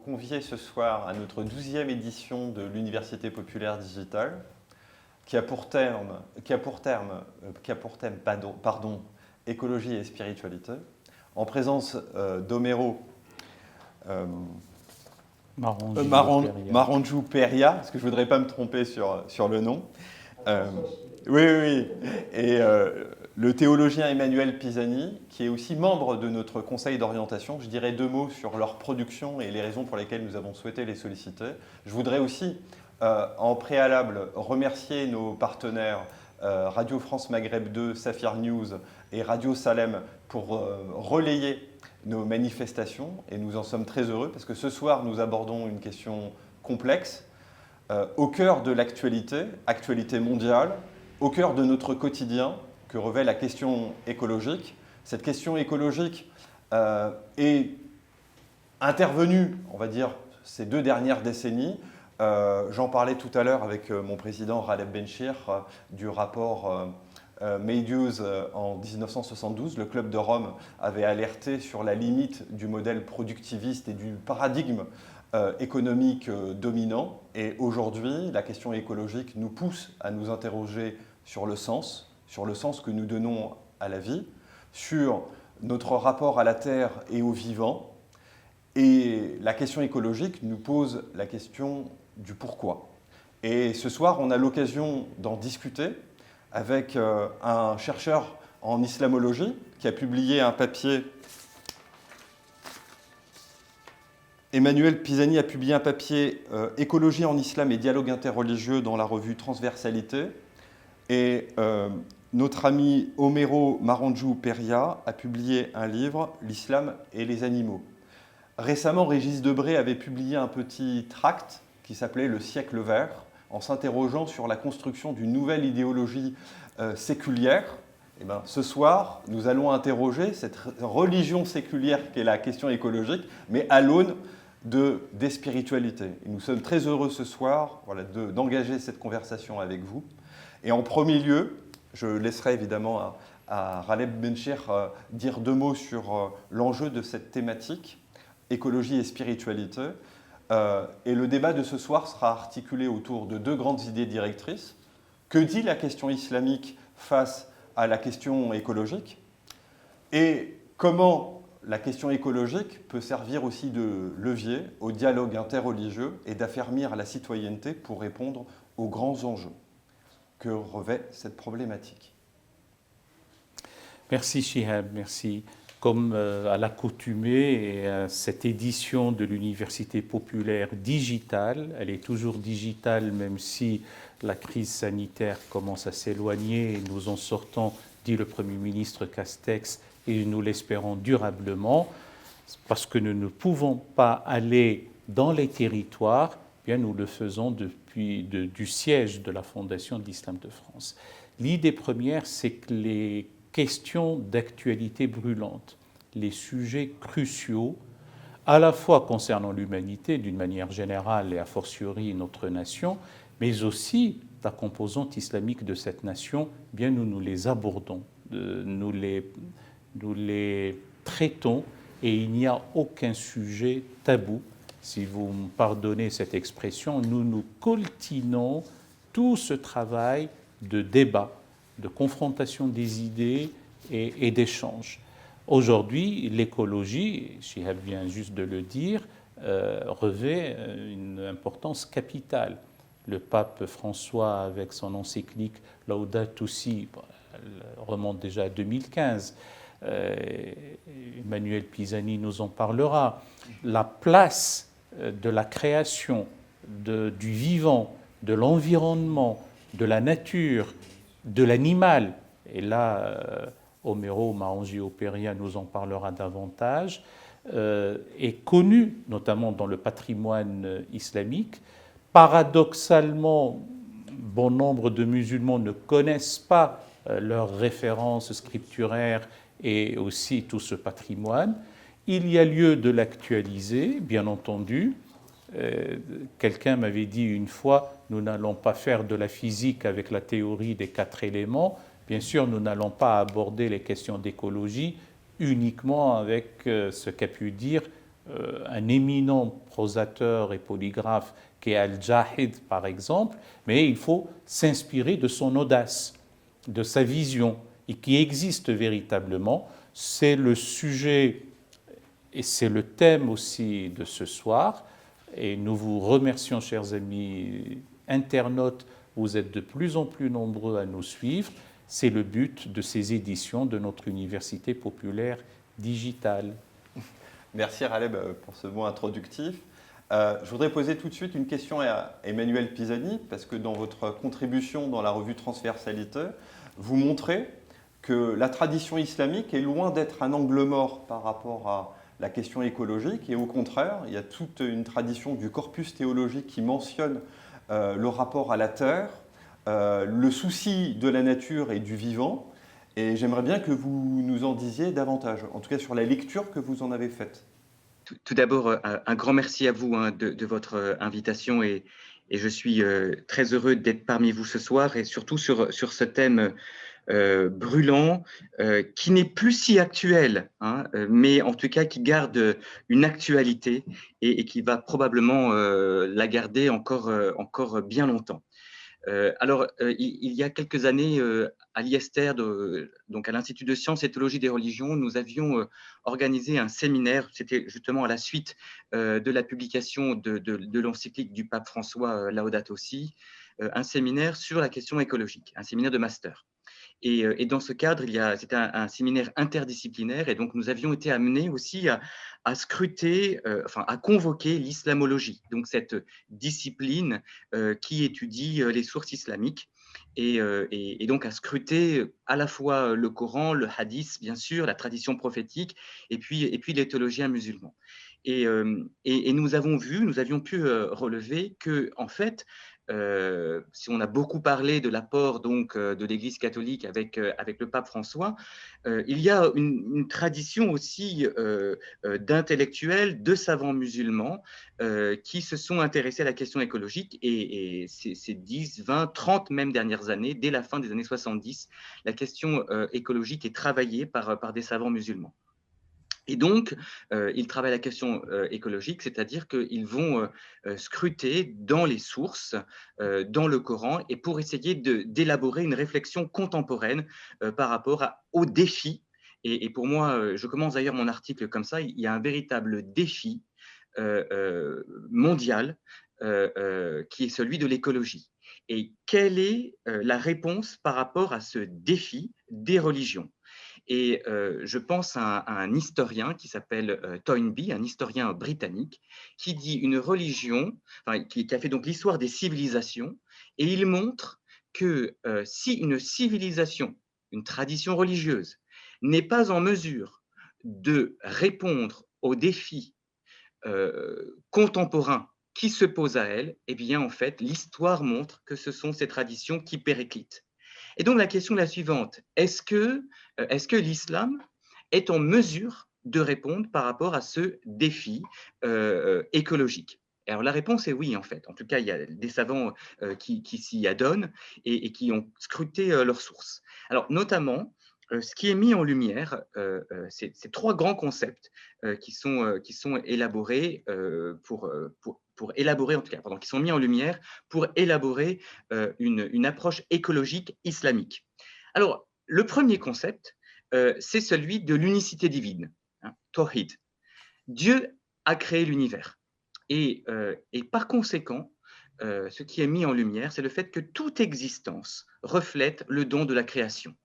conviés ce soir à notre 12e édition de l'Université populaire digitale, qui a pour thème, écologie et spiritualité, en présence d'Omero Marangiu Peria, parce que je ne voudrais pas me tromper sur le nom. Oui. Et le théologien Emmanuel Pisani, qui est aussi membre de notre conseil d'orientation. Je dirais 2 mots sur leur production et les raisons pour lesquelles nous avons souhaité les solliciter. Je voudrais aussi, en préalable, remercier nos partenaires Radio France Maghreb 2, Saphir News et Radio Salem pour relayer nos manifestations. Et nous en sommes très heureux parce que ce soir, nous abordons une question complexe, au cœur de l'actualité, actualité mondiale, au cœur de notre quotidien, que revêt la question écologique. Cette question écologique est intervenue, on va dire, ces 2 dernières décennies. J'en parlais tout à l'heure avec mon président Raleb Benchir du rapport Made Use en 1972. Le Club de Rome avait alerté sur la limite du modèle productiviste et du paradigme économique dominant. Et aujourd'hui, la question écologique nous pousse à nous interroger sur le sens que nous donnons à la vie, sur notre rapport à la Terre et au vivant. Et la question écologique nous pose la question du pourquoi. Et ce soir, on a l'occasion d'en discuter avec un chercheur en islamologie qui a publié un papier. Emmanuel Pisani a publié un papier « Écologie en islam et dialogue interreligieux » dans la revue Transversalité. Et notre ami Omero Marangiu Peria a publié un livre « L'islam et les animaux ». Récemment, Régis Debray avait publié un petit tract qui s'appelait « Le siècle vert », en s'interrogeant sur la construction d'une nouvelle idéologie séculière. Et bien, ce soir, nous allons interroger cette religion séculière qu'est la question écologique, mais à l'aune des spiritualités. Et nous sommes très heureux ce soir d'engager cette conversation avec vous. Et en premier lieu, je laisserai évidemment à Raleb Benchir dire 2 mots sur l'enjeu de cette thématique, écologie et spiritualité. Et le débat de ce soir sera articulé autour de 2 grandes idées directrices. Que dit la question islamique face à la question écologique? Et comment la question écologique peut servir aussi de levier au dialogue interreligieux et d'affermir la citoyenneté pour répondre aux grands enjeux que revêt cette problématique. Merci Chihab, merci. Comme à l'accoutumée, cette édition de l'Université populaire digitale, elle est toujours digitale même si la crise sanitaire commence à s'éloigner et nous en sortons, dit le Premier ministre Castex, et nous l'espérons durablement, parce que nous ne pouvons pas aller dans les territoires, bien nous le faisons depuis du siège de la Fondation de l'Islam de France. L'idée première, c'est que les questions d'actualité brûlante, les sujets cruciaux, à la fois concernant l'humanité d'une manière générale et a fortiori notre nation, mais aussi la composante islamique de cette nation, bien nous les abordons, nous les traitons et il n'y a aucun sujet tabou. Si vous me pardonnez cette expression, nous coltinons tout ce travail de débat, de confrontation des idées et d'échange. Aujourd'hui, l'écologie, Chihab vient juste de le dire, revêt une importance capitale. Le pape François, avec son encyclique Laudato Si, elle remonte déjà à 2015, Emmanuel Pisani nous en parlera, la place de la création, du vivant, de l'environnement, de la nature, de l'animal, et là, Omero Marangiu Peria nous en parlera davantage, est connue, notamment dans le patrimoine islamique. Paradoxalement, bon nombre de musulmans ne connaissent pas leurs références scripturaires et aussi tout ce patrimoine. Il y a lieu de l'actualiser, bien entendu. Quelqu'un m'avait dit une fois, nous n'allons pas faire de la physique avec la théorie des 4 éléments. Bien sûr, nous n'allons pas aborder les questions d'écologie uniquement avec ce qu'a pu dire un éminent prosateur et polygraphe qui est Al-Jahid par exemple, mais il faut s'inspirer de son audace, de sa vision, et qui existe véritablement. C'est le sujet et c'est le thème aussi de ce soir. Et nous vous remercions, chers amis internautes, vous êtes de plus en plus nombreux à nous suivre. C'est le but de ces éditions de notre Université populaire digitale. Merci Raleb pour ce mot introductif. Je voudrais poser tout de suite une question à Emmanuel Pisani, parce que dans votre contribution dans la revue Transversalité, vous montrez que la tradition islamique est loin d'être un angle mort par rapport à la question écologique, et au contraire, il y a toute une tradition du corpus théologique qui mentionne le rapport à la terre, le souci de la nature et du vivant, et j'aimerais bien que vous nous en disiez davantage, en tout cas sur la lecture que vous en avez faite. Tout d'abord, un grand merci à vous de votre invitation et je suis très heureux d'être parmi vous ce soir et surtout sur ce thème brûlant qui n'est plus si actuel, hein, mais en tout cas qui garde une actualité et qui va probablement la garder encore bien longtemps. Il y a quelques années, à l'IESTER, donc à l'Institut de sciences et théologie des religions, nous avions organisé un séminaire, c'était justement à la suite de la publication de l'encyclique du pape François Laudato Si, un séminaire sur la question écologique, un séminaire de master. Et dans ce cadre, c'était un séminaire interdisciplinaire et donc nous avions été amenés aussi à scruter, à convoquer l'islamologie, donc cette discipline qui étudie les sources islamiques et donc à scruter à la fois le Coran, le hadith, bien sûr, la tradition prophétique et puis les théologiens musulmans. Et nous avions pu relever que, en fait, si on a beaucoup parlé de l'apport donc de l'Église catholique avec le pape François, il y a une tradition aussi d'intellectuels, de savants musulmans qui se sont intéressés à la question écologique et ces 10, 20, 30 même dernières années, dès la fin des années 70, la question écologique est travaillée par des savants musulmans. Et donc, ils travaillent la question écologique, c'est-à-dire qu'ils vont scruter dans les sources, dans le Coran, et pour essayer d'élaborer une réflexion contemporaine par rapport aux défis. Et pour moi, je commence d'ailleurs mon article comme ça, il y a un véritable défi mondial qui est celui de l'écologie. Et quelle est la réponse par rapport à ce défi des religions ? Et je pense à un historien qui s'appelle Toynbee, un historien britannique, qui dit une religion, qui a fait donc l'histoire des civilisations, et il montre que si une civilisation, une tradition religieuse, n'est pas en mesure de répondre aux défis contemporains qui se posent à elle, eh bien en fait, l'histoire montre que ce sont ces traditions qui périclitent. Et donc la question est la suivante, est-ce que l'islam est en mesure de répondre par rapport à ce défi écologique? Alors la réponse est oui en fait. En tout cas, il y a des savants qui s'y adonnent et qui ont scruté leurs sources. Alors notamment, ce qui est mis en lumière, c'est trois grands concepts qui sont élaborés pour élaborer, en tout cas, pardon, qui sont mis en lumière pour élaborer une approche écologique islamique. Alors, le premier concept, c'est celui de l'unicité divine, hein, Tawhid. Dieu a créé l'univers. Et par conséquent, ce qui est mis en lumière, c'est le fait que toute existence reflète le don de la création.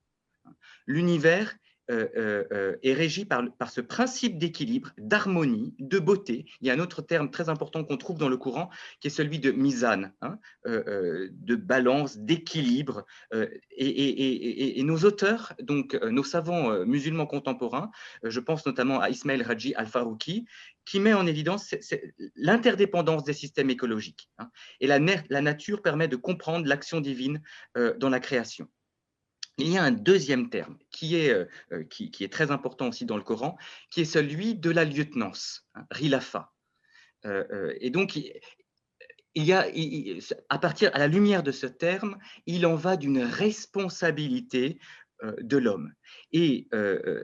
L'univers est régi par ce principe d'équilibre, d'harmonie, de beauté. Il y a un autre terme très important qu'on trouve dans le Coran, qui est celui de mizan, hein, de balance, d'équilibre. Et nos auteurs, donc nos savants musulmans contemporains, je pense notamment à Ismail Raji al-Farouki, qui met en évidence l'interdépendance des systèmes écologiques. Hein, et la nature permet de comprendre l'action divine dans la création. Il y a un deuxième terme qui est très important aussi dans le Coran, qui est celui de la lieutenance, hein, rilafa. Et donc, à la lumière de ce terme, il en va d'une responsabilité de l'homme. Et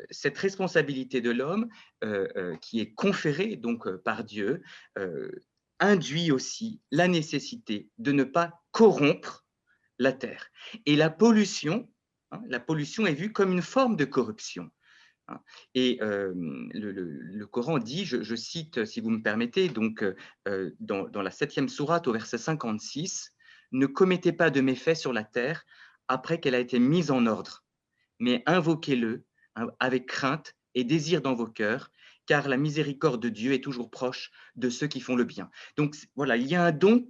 cette responsabilité de l'homme, qui est conférée donc par Dieu, induit aussi la nécessité de ne pas corrompre la terre. Et la pollution est vue comme une forme de corruption. Et le Coran dit, je cite si vous me permettez, donc dans la 7e sourate au verset 56, ne commettez pas de méfaits sur la terre après qu'elle a été mise en ordre, mais invoquez-le avec crainte et désir dans vos cœurs, car la miséricorde de Dieu est toujours proche de ceux qui font le bien. Donc voilà, il y a un don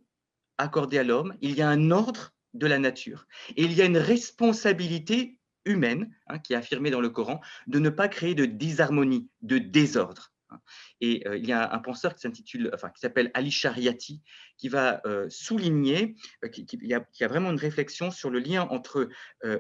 accordé à l'homme, il y a un ordre de la nature, et il y a une responsabilité humaine, qui est affirmée dans le Coran, de ne pas créer de disharmonie, de désordre. Et il y a un penseur qui s'appelle Ali Shariati, qui va souligner, qui a vraiment une réflexion sur le lien entre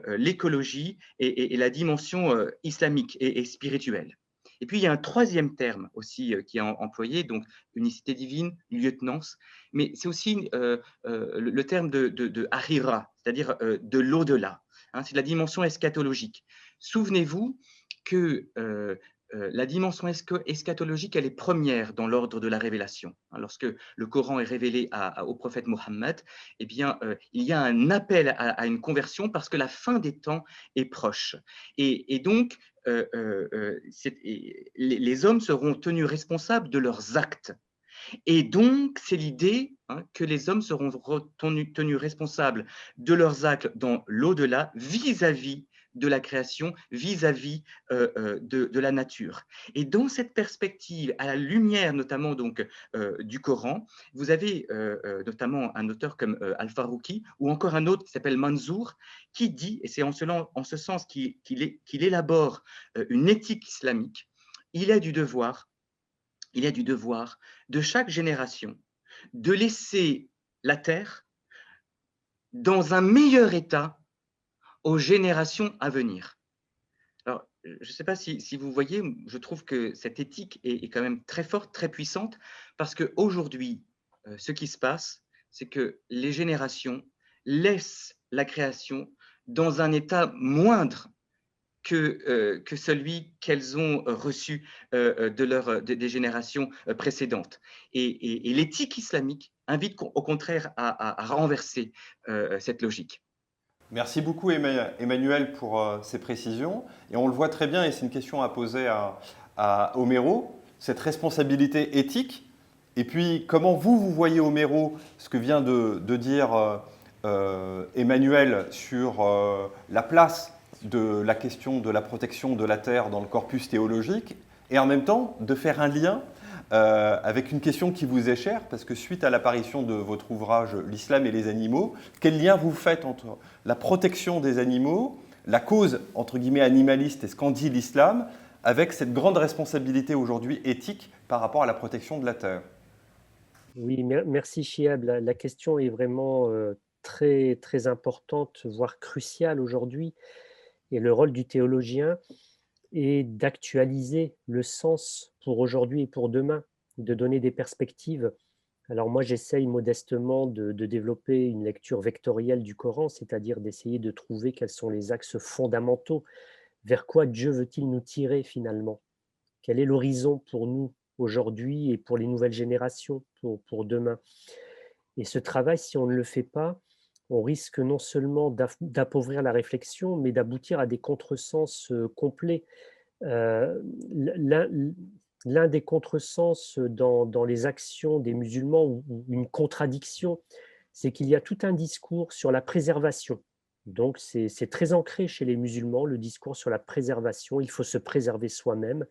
l'écologie et la dimension islamique et spirituelle. Et puis, il y a un troisième terme aussi qui est employé, donc unicité divine, lieutenance, mais c'est aussi le terme de Ahira, c'est-à-dire de l'au-delà. C'est la dimension eschatologique. Souvenez-vous que la dimension eschatologique, elle est première dans l'ordre de la révélation. Lorsque le Coran est révélé au prophète Mohammed, eh bien, il y a un appel à une conversion parce que la fin des temps est proche. Et donc, les hommes seront tenus responsables de leurs actes. Et donc, c'est l'idée que les hommes seront tenus responsables de leurs actes dans l'au-delà vis-à-vis de la création, vis-à-vis de la nature. Et dans cette perspective, à la lumière notamment donc, du Coran, vous avez notamment un auteur comme Al-Farouki ou encore un autre qui s'appelle Manzour, qui dit, et c'est en ce sens qu'il élabore une éthique islamique, il est du devoir de chaque génération de laisser la terre dans un meilleur état aux générations à venir. Alors, je ne sais pas si vous voyez, je trouve que cette éthique est quand même très forte, très puissante, parce qu'aujourd'hui, ce qui se passe, c'est que les générations laissent la création dans un état moindre que celui qu'elles ont reçu des générations précédentes. Et l'éthique islamique invite au contraire à renverser cette logique. Merci beaucoup Emmanuel pour ces précisions. Et on le voit très bien, et c'est une question à poser à Homero, cette responsabilité éthique. Et puis comment vous voyez Homero, ce que vient de dire Emmanuel sur la place de la question de la protection de la terre dans le corpus théologique, et en même temps de faire un lien avec une question qui vous est chère, parce que suite à l'apparition de votre ouvrage « L'islam et les animaux », quel lien vous faites entre la protection des animaux, la cause entre guillemets animaliste et ce qu'en dit l'islam, avec cette grande responsabilité aujourd'hui éthique par rapport à la protection de la terre? Oui, merci Chiab. La question est vraiment très, très importante, voire cruciale aujourd'hui. Et le rôle du théologien est d'actualiser le sens pour aujourd'hui et pour demain, de donner des perspectives. Alors moi, j'essaye modestement de développer une lecture vectorielle du Coran, c'est-à-dire d'essayer de trouver quels sont les axes fondamentaux, vers quoi Dieu veut-il nous tirer finalement? Quel est l'horizon pour nous aujourd'hui et pour les nouvelles générations, pour demain? Et ce travail, si on ne le fait pas, on risque non seulement d'appauvrir la réflexion, mais d'aboutir à des contresens complets. L'un des contresens dans les actions des musulmans, ou une contradiction, c'est qu'il y a tout un discours sur la préservation. Donc c'est très ancré chez les musulmans, le discours sur la préservation. Il faut se préserver soi-même.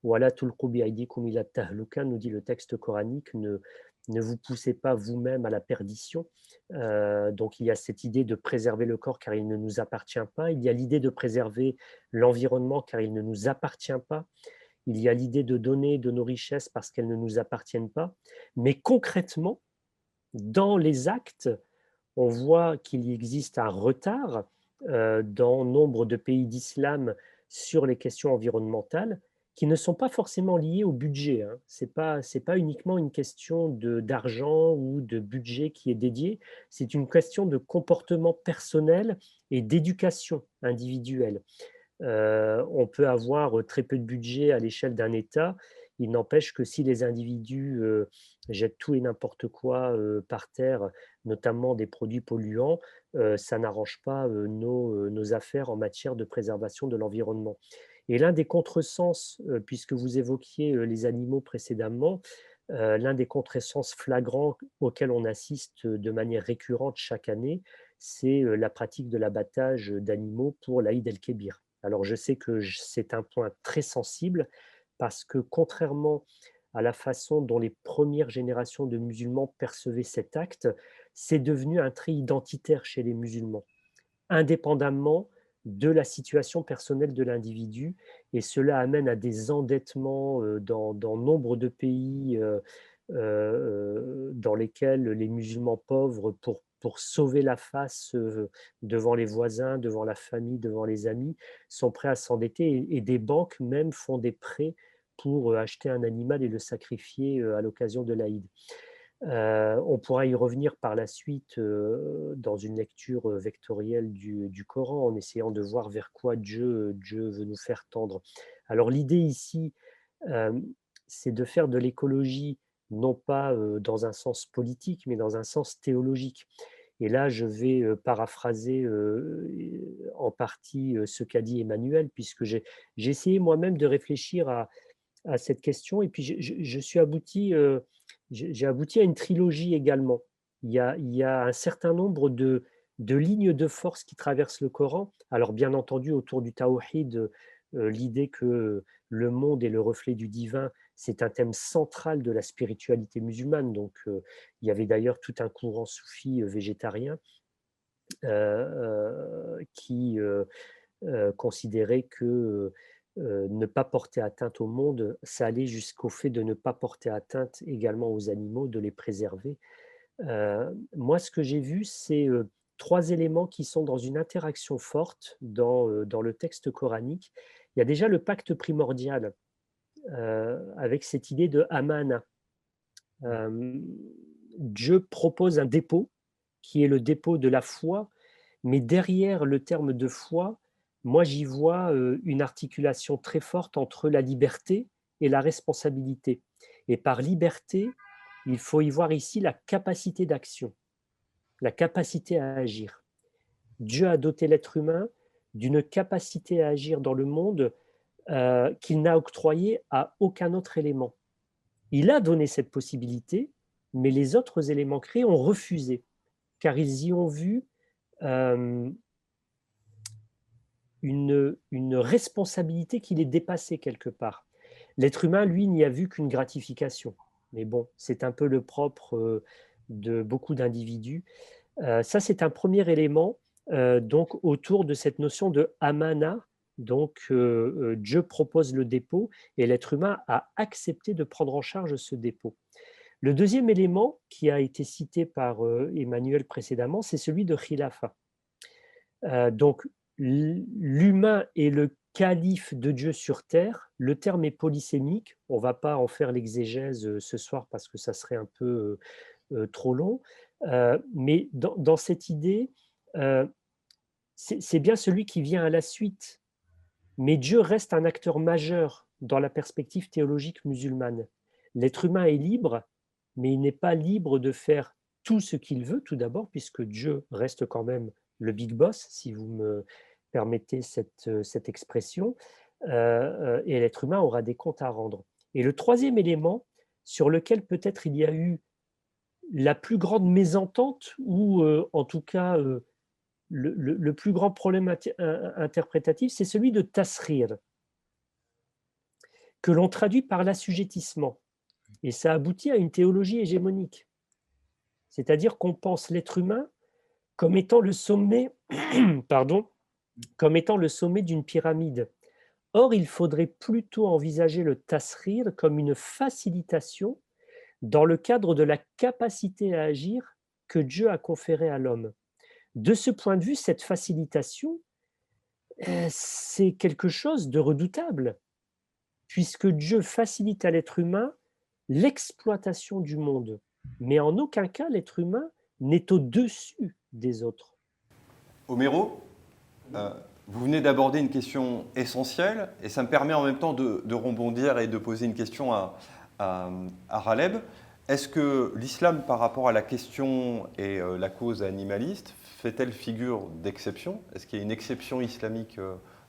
Voilà, tulqu bi'aydikum ila tahluka, nous dit le texte coranique, ne vous poussez pas vous-même à la perdition. Donc il y a cette idée de préserver le corps car il ne nous appartient pas. Il y a l'idée de préserver l'environnement car il ne nous appartient pas. Il y a l'idée de donner de nos richesses parce qu'elles ne nous appartiennent pas. Mais concrètement, dans les actes, on voit qu'il existe un retard dans nombre de pays d'islam sur les questions environnementales, qui ne sont pas forcément liées au budget, hein. C'est pas uniquement une question d'argent ou de budget qui est dédié, c'est une question de comportement personnel et d'éducation individuelle. On peut avoir très peu de budget à l'échelle d'un État. Il n'empêche que si les individus jettent tout et n'importe quoi par terre, notamment des produits polluants, ça n'arrange pas nos affaires en matière de préservation de l'environnement. Et l'un des contresens, puisque vous évoquiez les animaux précédemment, l'un des contresens flagrants auxquels on assiste de manière récurrente chaque année, c'est la pratique de l'abattage d'animaux pour l'Aïd el-Kébir. Alors je sais que c'est un point très sensible parce que contrairement à la façon dont les premières générations de musulmans percevaient cet acte, c'est devenu un trait identitaire chez les musulmans, indépendamment de la situation personnelle de l'individu. Et cela amène à des endettements dans nombre de pays dans lesquels les musulmans pauvres, pour sauver la face devant les voisins, devant la famille, devant les amis, sont prêts à s'endetter et des banques même font des prêts pour acheter un animal et le sacrifier à l'occasion de l'Aïd. On pourra y revenir par la suite dans une lecture vectorielle du Coran en essayant de voir vers quoi Dieu veut nous faire tendre. Alors l'idée ici, euh, c'est de faire de l'écologie non pas dans un sens politique, mais dans un sens théologique. Et là, je vais paraphraser en partie ce qu'a dit Emmanuel, puisque j'ai essayé moi-même de réfléchir à cette question, et puis je suis abouti, j'ai abouti à une trilogie également. Il y a un certain nombre de lignes de force qui traversent le Coran. Alors bien entendu, autour du Tawhid, l'idée que le monde est le reflet du divin, c'est un thème central de la spiritualité musulmane. Donc il y avait d'ailleurs tout un courant soufi végétarien qui considérait que ne pas porter atteinte au monde, ça allait jusqu'au fait de ne pas porter atteinte également aux animaux, de les préserver. Moi, ce que j'ai vu, c'est trois éléments qui sont dans une interaction forte dans le texte coranique. Il y a déjà le pacte primordial avec cette idée de amana. Dieu propose un dépôt qui est le dépôt de la foi, mais derrière le terme de foi, moi j'y vois une articulation très forte entre la liberté et la responsabilité. Et par liberté, il faut y voir ici la capacité d'action, la capacité à agir. Dieu a doté l'être humain d'une capacité à agir dans le monde qu'il n'a octroyée à aucun autre élément. Il a donné cette possibilité, mais les autres éléments créés ont refusé, car ils y ont vu une responsabilité qui les dépassait quelque part. L'être humain, lui, n'y a vu qu'une gratification. Mais bon, c'est un peu le propre de beaucoup d'individus. Ça, c'est un premier élément donc autour de cette notion de amana. Donc, Dieu propose le dépôt et l'être humain a accepté de prendre en charge ce dépôt. Le deuxième élément qui a été cité par Emmanuel précédemment, c'est celui de khilafa. Donc, l'humain est le calife de Dieu sur terre. Le terme est polysémique. On ne va pas en faire l'exégèse ce soir parce que ça serait un peu trop long. Mais dans cette idée, c'est bien celui qui vient à la suite. Mais Dieu reste un acteur majeur dans la perspective théologique musulmane. L'être humain est libre, mais il n'est pas libre de faire tout ce qu'il veut, tout d'abord, puisque Dieu reste quand même le big boss, si vous me permettez cette expression, et l'être humain aura des comptes à rendre. Et le troisième élément, sur lequel peut-être il y a eu la plus grande mésentente, ou en tout cas le plus grand problème interprétatif, c'est celui de tasrir, que l'on traduit par l'assujettissement. Et ça aboutit à une théologie hégémonique. C'est-à-dire qu'on pense l'être humain comme étant le sommet, pardon, comme étant le sommet d'une pyramide. Or, il faudrait plutôt envisager le tasrir comme une facilitation dans le cadre de la capacité à agir que Dieu a conférée à l'homme. De ce point de vue, cette facilitation, c'est quelque chose de redoutable, puisque Dieu facilite à l'être humain l'exploitation du monde. Mais en aucun cas, l'être humain n'est au-dessus des autres. Homero, vous venez d'aborder une question essentielle et ça me permet en même temps de rebondir et de poser une question à Raleb. Est-ce que l'islam, par rapport à la question et la cause animaliste, fait-elle figure d'exception? Est-ce qu'il y a une exception islamique,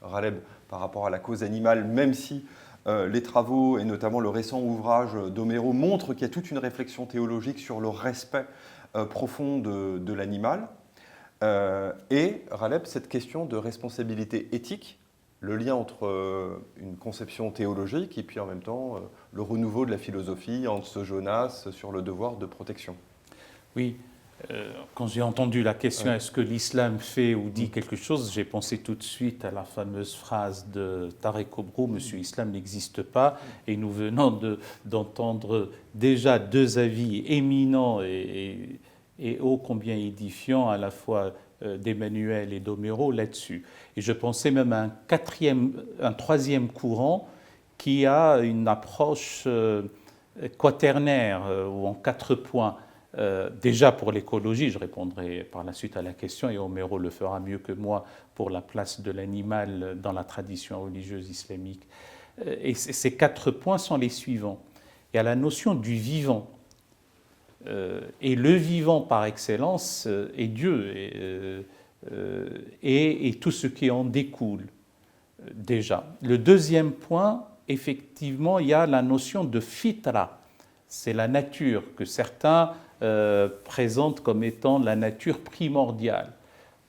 Raleb, par rapport à la cause animale, même si les travaux et notamment le récent ouvrage d'Homero montrent qu'il y a toute une réflexion théologique sur le respect profond de l'animal? Et Raleb, cette question de responsabilité éthique, le lien entre une conception théologique et puis en même temps le renouveau de la philosophie, Hans Jonas, sur le devoir de protection. Oui, quand j'ai entendu la question, est-ce que l'islam fait ou dit quelque chose, j'ai pensé tout de suite à la fameuse phrase de Tarek Obro, Monsieur Islam n'existe pas, et nous venons d'entendre déjà deux avis éminents et ô combien édifiants à la fois d'Emmanuel et d'Homero là-dessus. Et je pensais même à un troisième courant qui a une approche quaternaire ou en 4 points. Déjà pour l'écologie, je répondrai par la suite à la question et Homero le fera mieux que moi pour la place de l'animal dans la tradition religieuse islamique. Et ces 4 points sont les suivants. Il y a la notion du vivant. Et le vivant par excellence est Dieu et tout ce qui en découle déjà. Le deuxième point, effectivement, il y a la notion de fitra. C'est la nature que certains présentent comme étant la nature primordiale.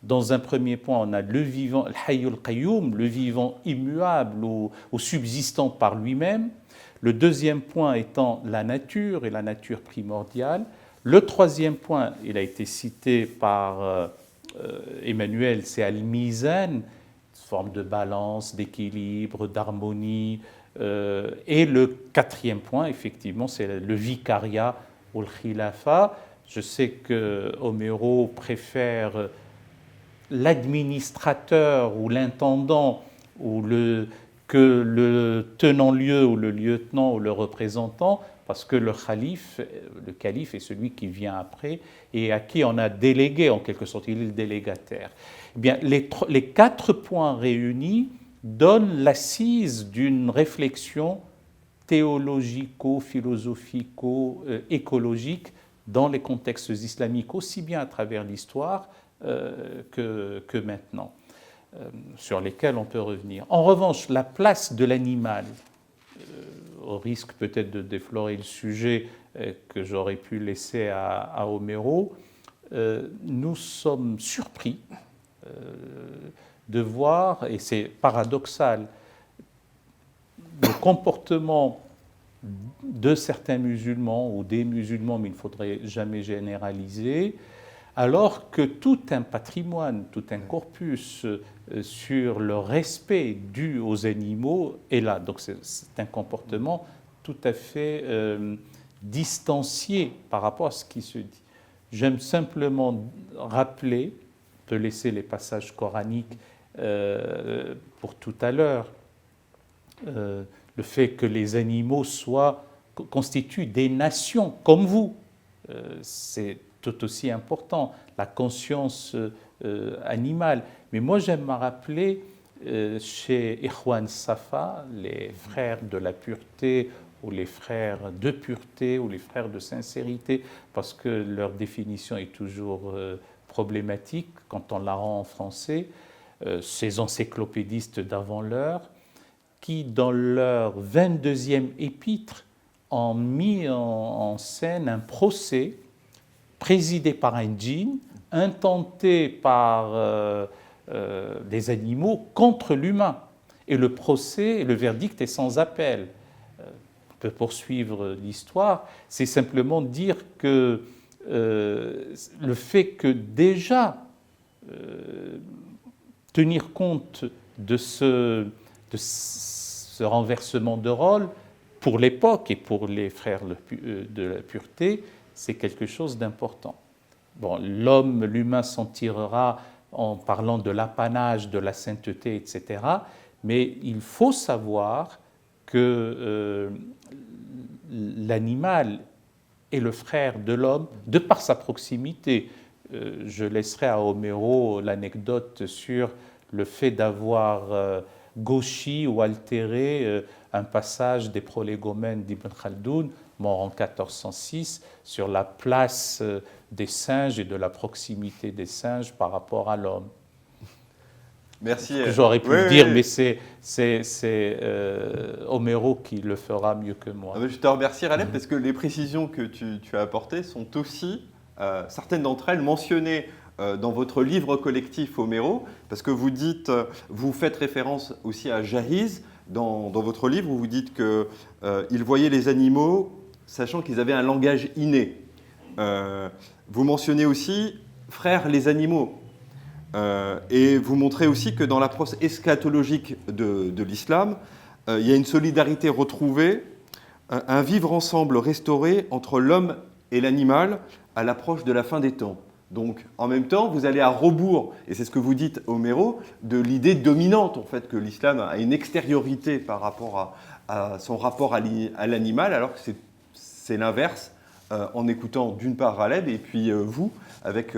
Dans un premier point, on a le vivant, le hayyul qayyum, le vivant immuable ou subsistant par lui-même. Le deuxième point étant la nature et la nature primordiale. Le troisième point, il a été cité par Emmanuel, c'est al-mizan, une forme de balance, d'équilibre, d'harmonie. Et le quatrième point, effectivement, c'est le vicariat ou le khilafa. Je sais que Homero préfère l'administrateur ou l'intendant ou que le tenant-lieu ou le lieutenant ou le représentant, parce que le calife est celui qui vient après et à qui on a délégué en quelque sorte, il est le délégataire. Eh bien, les 4 points réunis donnent l'assise d'une réflexion théologico-philosophico-écologique dans les contextes islamiques, aussi bien à travers l'histoire que maintenant, sur lesquels on peut revenir. En revanche, la place de l'animal, au risque peut-être de déflorer le sujet que j'aurais pu laisser à Homero, nous sommes surpris de voir, et c'est paradoxal, le comportement de certains musulmans ou des musulmans, mais il ne faudrait jamais généraliser, alors que tout un patrimoine, tout un corpus sur le respect dû aux animaux est là. Donc c'est un comportement tout à fait distancié par rapport à ce qui se dit. J'aime simplement rappeler, on peut laisser les passages coraniques pour tout à l'heure, le fait que les animaux constituent des nations comme vous, c'est tout aussi important, la conscience animale. Mais moi, j'aime me rappeler chez Ikhwan Safa, les frères de la pureté, ou les frères de pureté, ou les frères de sincérité, parce que leur définition est toujours problématique quand on la rend en français, ces encyclopédistes d'avant l'heure, qui, dans leur 22e épître, ont mis en scène un procès présidé par un djinn, intenté par des animaux contre l'humain. Et le procès, le verdict est sans appel. On peut poursuivre l'histoire, c'est simplement dire que le fait que déjà tenir compte de ce renversement de rôle pour l'époque et pour les frères de la pureté, c'est quelque chose d'important. Bon, l'humain s'en tirera en parlant de l'apanage, de la sainteté, etc. Mais il faut savoir que l'animal est le frère de l'homme de par sa proximité. Je laisserai à Homero l'anecdote sur le fait d'avoir gauchi ou altéré un passage des Prolégomènes d'Ibn Khaldoun, mort en 1406, sur la place des singes et de la proximité des singes par rapport à l'homme. Merci. J'aurais pu le dire, mais c'est Homero qui le fera mieux que moi. Je te remercie, Ralef, parce que les précisions que tu as apportées sont aussi, certaines d'entre elles, mentionnées dans votre livre collectif Homero, parce que vous dites, vous faites référence aussi à Jahiz dans votre livre, où vous dites qu'il voyait les animaux sachant qu'ils avaient un langage inné. Vous mentionnez aussi frères les animaux. Et vous montrez aussi que dans l'approche eschatologique de l'islam, il y a une solidarité retrouvée, un vivre ensemble restauré entre l'homme et l'animal à l'approche de la fin des temps. Donc, en même temps, vous allez à rebours, et c'est ce que vous dites, Homero, de l'idée dominante, en fait, que l'islam a une extériorité par rapport à son rapport à l'animal, alors que c'est l'inverse, en écoutant d'une part Raleb, et puis vous, avec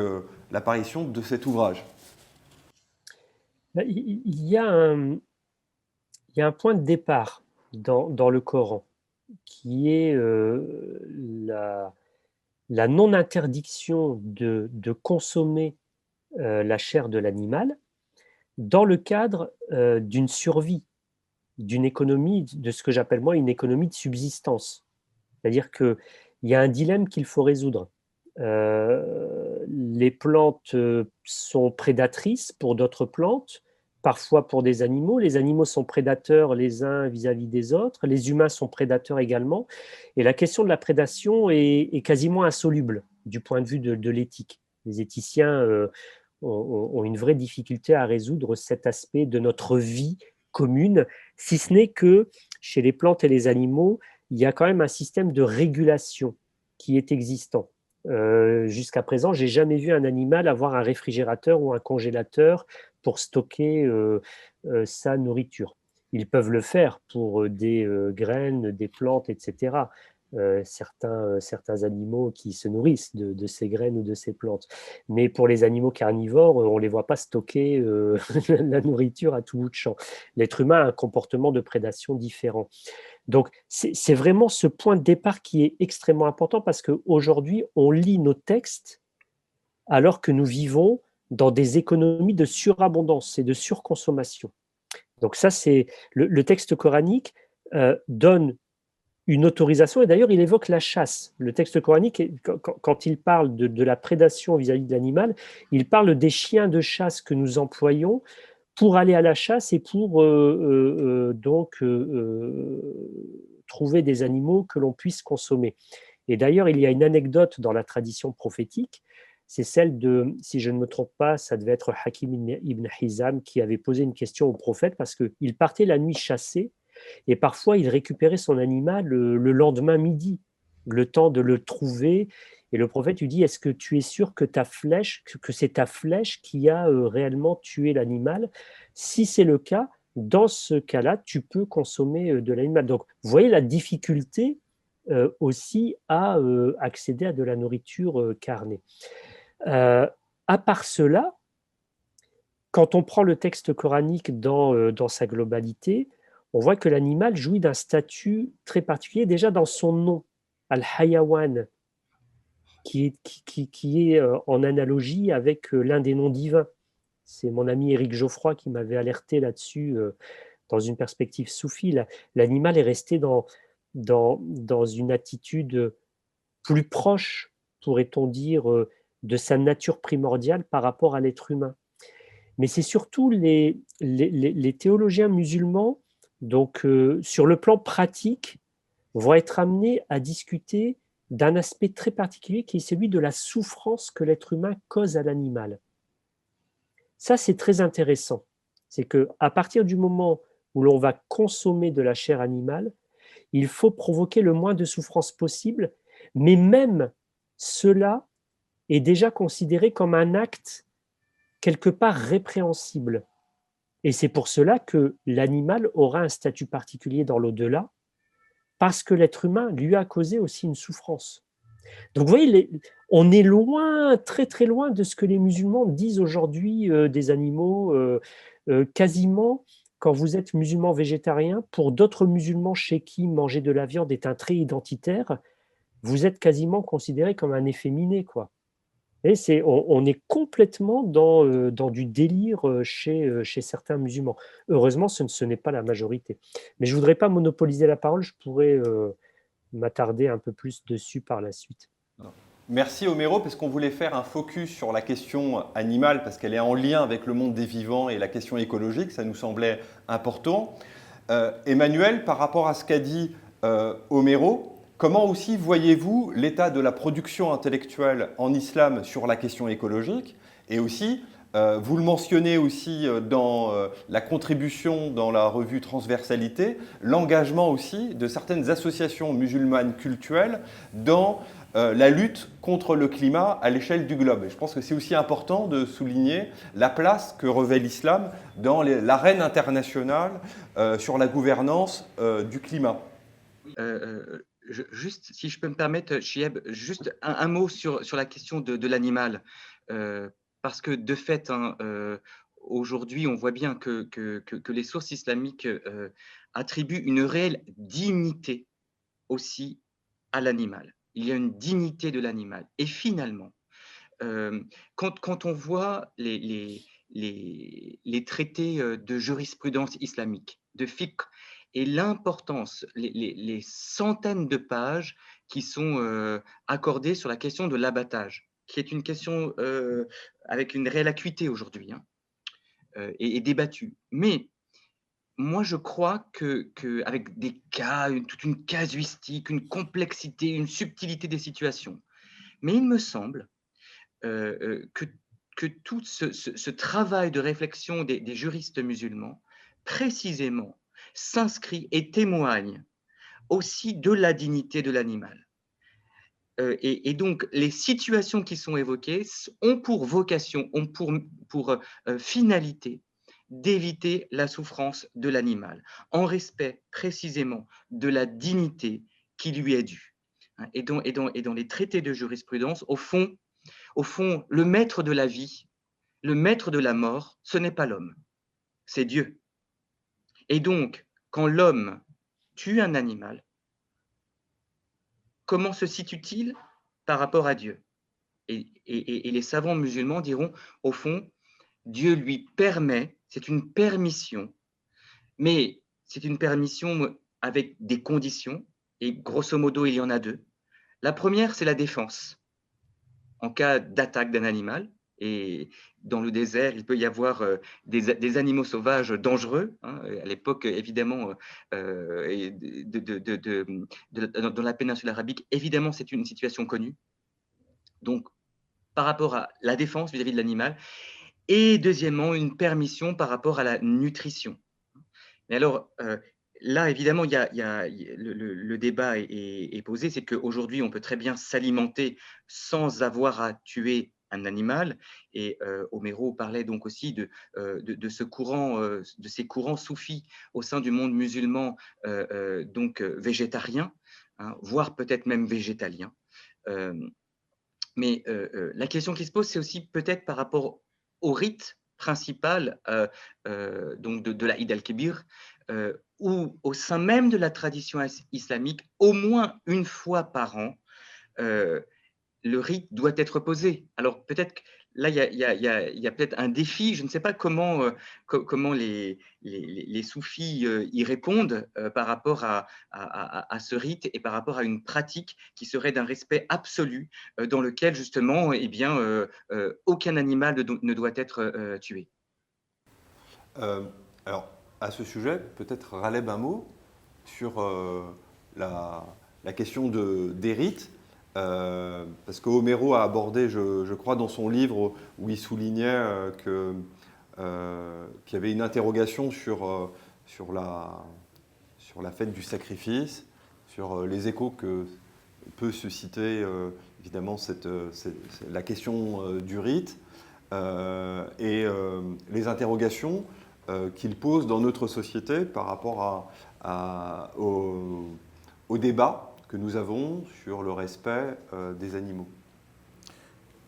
l'apparition de cet ouvrage. Il y a un point de départ dans le Coran, qui est la non-interdiction de consommer la chair de l'animal dans le cadre d'une survie, d'une économie, de ce que j'appelle moi une économie de subsistance. C'est-à-dire qu'il y a un dilemme qu'il faut résoudre. Les plantes sont prédatrices pour d'autres plantes, parfois pour des animaux. Les animaux sont prédateurs les uns vis-à-vis des autres. Les humains sont prédateurs également. Et la question de la prédation est quasiment insoluble du point de vue de l'éthique. Les éthiciens ont une vraie difficulté à résoudre cet aspect de notre vie commune, si ce n'est que chez les plantes et les animaux, il y a quand même un système de régulation qui est existant. Jusqu'à présent, je n'ai jamais vu un animal avoir un réfrigérateur ou un congélateur pour stocker sa nourriture. Ils peuvent le faire pour des graines, des plantes, etc. Certains animaux qui se nourrissent de ces graines ou de ces plantes. Mais pour les animaux carnivores, on ne les voit pas stocker la nourriture à tout bout de champ. L'être humain a un comportement de prédation différent. Donc, c'est vraiment ce point de départ qui est extrêmement important parce qu'aujourd'hui, on lit nos textes alors que nous vivons dans des économies de surabondance et de surconsommation. Donc ça, c'est le texte coranique donne une autorisation, et d'ailleurs, il évoque la chasse. Le texte coranique, quand il parle de la prédation vis-à-vis de l'animal, il parle des chiens de chasse que nous employons pour aller à la chasse et pour trouver des animaux que l'on puisse consommer. Et d'ailleurs, il y a une anecdote dans la tradition prophétique, c'est celle de, si je ne me trompe pas, ça devait être Hakim ibn Hizam qui avait posé une question au prophète parce qu'il partait la nuit chasser et parfois il récupérait son animal le lendemain midi, le temps de le trouver. Et le prophète lui dit, est-ce que tu es sûr que c'est ta flèche qui a réellement tué l'animal? Si c'est le cas, dans ce cas-là, tu peux consommer de l'animal. Donc, vous voyez la difficulté aussi à accéder à de la nourriture carnée. À part cela, quand on prend le texte coranique dans sa globalité, on voit que l'animal jouit d'un statut très particulier déjà dans son nom, Al-Hayawan, qui est en analogie avec l'un des noms divins. C'est mon ami Éric Geoffroy qui m'avait alerté là-dessus dans une perspective soufie. L'animal est resté dans une attitude plus proche, pourrait-on dire, de sa nature primordiale par rapport à l'être humain. Mais c'est surtout les théologiens musulmans, donc sur le plan pratique, vont être amenés à discuter d'un aspect très particulier qui est celui de la souffrance que l'être humain cause à l'animal. Ça, c'est très intéressant. C'est qu'à partir du moment où l'on va consommer de la chair animale, il faut provoquer le moins de souffrance possible, mais même cela est déjà considéré comme un acte quelque part répréhensible. Et c'est pour cela que l'animal aura un statut particulier dans l'au-delà, parce que l'être humain lui a causé aussi une souffrance. Donc vous voyez, on est loin, très très loin de ce que les musulmans disent aujourd'hui des animaux. Quasiment, quand vous êtes musulman végétarien, pour d'autres musulmans chez qui manger de la viande est un trait identitaire, vous êtes quasiment considéré comme un efféminé, quoi. Et on est complètement dans du délire chez certains musulmans. Heureusement, ce n'est pas la majorité. Mais je ne voudrais pas monopoliser la parole, je pourrais m'attarder un peu plus dessus par la suite. Merci Homero, parce qu'on voulait faire un focus sur la question animale, parce qu'elle est en lien avec le monde des vivants et la question écologique, ça nous semblait important. Emmanuel, par rapport à ce qu'a dit Homero, comment aussi voyez-vous l'état de la production intellectuelle en islam sur la question écologique? Et aussi, vous le mentionnez aussi dans la contribution dans la revue Transversalité, l'engagement aussi de certaines associations musulmanes cultuelles dans la lutte contre le climat à l'échelle du globe. Et je pense que c'est aussi important de souligner la place que revêt l'islam dans l'arène internationale sur la gouvernance du climat. Juste, si je peux me permettre, Chieb, juste un mot sur la question de l'animal. Parce que de fait, hein, aujourd'hui, on voit bien que les sources islamiques attribuent une réelle dignité aussi à l'animal. Il y a une dignité de l'animal. Et finalement, quand on voit les traités de jurisprudence islamique, de fiqh, et l'importance, les centaines de pages qui sont accordées sur la question de l'abattage, qui est une question avec une réelle acuité aujourd'hui, hein, et débattue. Mais moi, je crois qu'avec des cas, toute une casuistique, une complexité, une subtilité des situations, mais il me semble que tout ce travail de réflexion des juristes musulmans, précisément, s'inscrit et témoigne aussi de la dignité de l'animal. Et donc, les situations qui sont évoquées ont pour vocation, ont pour finalité d'éviter la souffrance de l'animal, en respect précisément de la dignité qui lui est due. Et dans les traités de jurisprudence, au fond, le maître de la vie, le maître de la mort, ce n'est pas l'homme, c'est Dieu. Et donc, quand l'homme tue un animal, comment se situe-t-il par rapport à Dieu? Et les savants musulmans diront, au fond, Dieu lui permet, c'est une permission, mais c'est une permission avec des conditions, et grosso modo, il y en a deux. La première, c'est la défense. En cas d'attaque d'un animal, et dans le désert, il peut y avoir des animaux sauvages dangereux. Hein, à l'époque, évidemment, dans la péninsule arabique, évidemment, c'est une situation connue. Donc, par rapport à la défense vis-à-vis de l'animal, et deuxièmement, une permission par rapport à la nutrition. Mais alors, là, évidemment, le débat est posé, c'est qu'aujourd'hui, on peut très bien s'alimenter sans avoir à tuer un animal. Et Homero parlait donc aussi de ce courant, de ces courants soufis au sein du monde musulman, donc végétarien, hein, voire peut-être même végétalien. Mais la question qui se pose, c'est aussi peut-être par rapport au rite principal donc de la Eid al-Kibir, où au sein même de la tradition islamique, au moins une fois par an, le rite doit être posé. Alors peut-être que là, il y a peut-être un défi. Je ne sais pas comment, comment les soufis y répondent par rapport à ce rite et par rapport à une pratique qui serait d'un respect absolu dans lequel justement, eh bien, aucun animal ne doit être tué. Alors, à ce sujet, peut-être Raleb un mot sur la question des rites. Parce que Homero a abordé, je crois, dans son livre où il soulignait qu'il y avait une interrogation sur la fête du sacrifice, sur les échos que peut susciter évidemment la question du rite et les interrogations qu'il pose dans notre société par rapport au débat que nous avons sur le respect des animaux.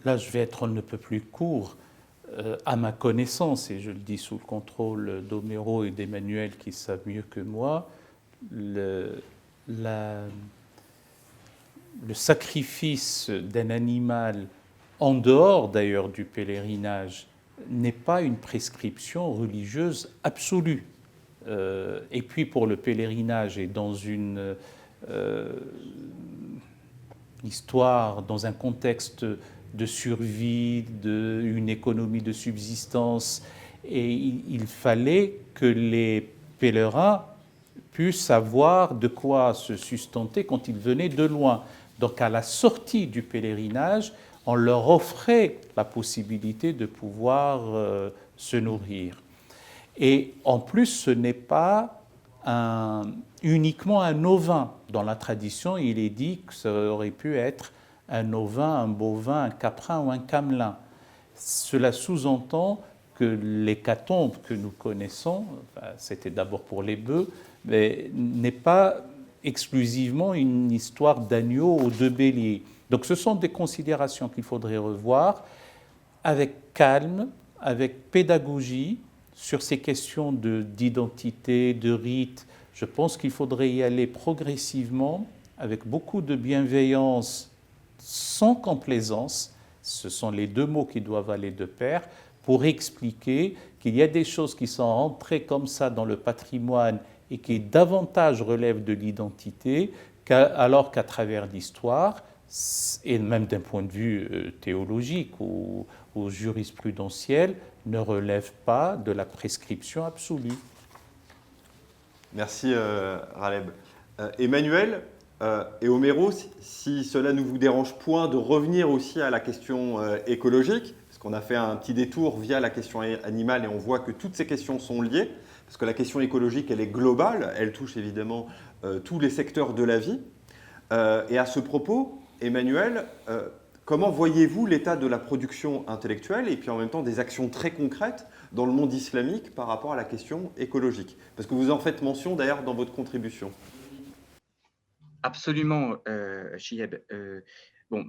Là, je vais être on ne peut plus court. À ma connaissance, et je le dis sous le contrôle d'Homero et d'Emmanuel qui savent mieux que moi, le sacrifice d'un animal, en dehors d'ailleurs du pèlerinage, n'est pas une prescription religieuse absolue. Et puis pour le pèlerinage et dans une histoire, dans un contexte de survie, d'une économie de subsistance, et il fallait que les pèlerins puissent avoir de quoi se sustenter quand ils venaient de loin. Donc à la sortie du pèlerinage, on leur offrait la possibilité de pouvoir se nourrir. Et en plus, ce n'est pas uniquement un ovin. Dans la tradition, il est dit que ça aurait pu être un ovin, un bovin, un caprin ou un camelin. Cela sous-entend que l'hécatombe que nous connaissons, c'était d'abord pour les bœufs, mais n'est pas exclusivement une histoire d'agneau ou de bélier. Donc ce sont des considérations qu'il faudrait revoir avec calme, avec pédagogie, sur ces questions d'identité, de rite. Je pense qu'il faudrait y aller progressivement, avec beaucoup de bienveillance, sans complaisance. Ce sont les deux mots qui doivent aller de pair, pour expliquer qu'il y a des choses qui sont entrées comme ça dans le patrimoine et qui davantage relèvent de l'identité, alors qu'à travers l'histoire, et même d'un point de vue théologique ou jurisprudentiel, ne relève pas de la prescription absolue. Merci Raleb. Emmanuel et Homero, si cela ne vous dérange point de revenir aussi à la question écologique, parce qu'on a fait un petit détour via la question animale et on voit que toutes ces questions sont liées, parce que la question écologique, elle est globale, elle touche évidemment tous les secteurs de la vie. Et à ce propos, Emmanuel, comment voyez-vous l'état de la production intellectuelle et puis en même temps des actions très concrètes dans le monde islamique par rapport à la question écologique? Parce que vous en faites mention d'ailleurs dans votre contribution. Absolument, Chieb. Bon,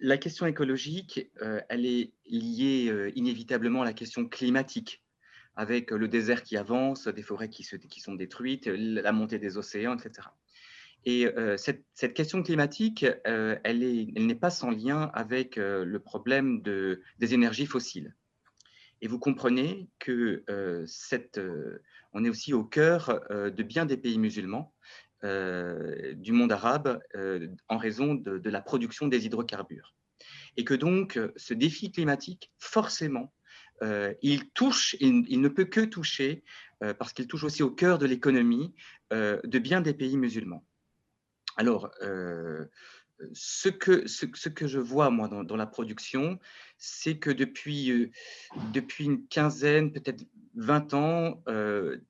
la question écologique, elle est liée inévitablement à la question climatique, avec le désert qui avance, des forêts qui sont détruites, la montée des océans, etc. Et cette question climatique, elle n'est pas sans lien avec le problème des énergies fossiles. Et vous comprenez que on est aussi au cœur de bien des pays musulmans, du monde arabe, en raison de la production des hydrocarbures. Et que donc, ce défi climatique, forcément, il ne peut que toucher, parce qu'il touche aussi au cœur de l'économie de bien des pays musulmans. Alors, ce que je vois, moi, dans la production, c'est que depuis une quinzaine, peut-être 20 ans,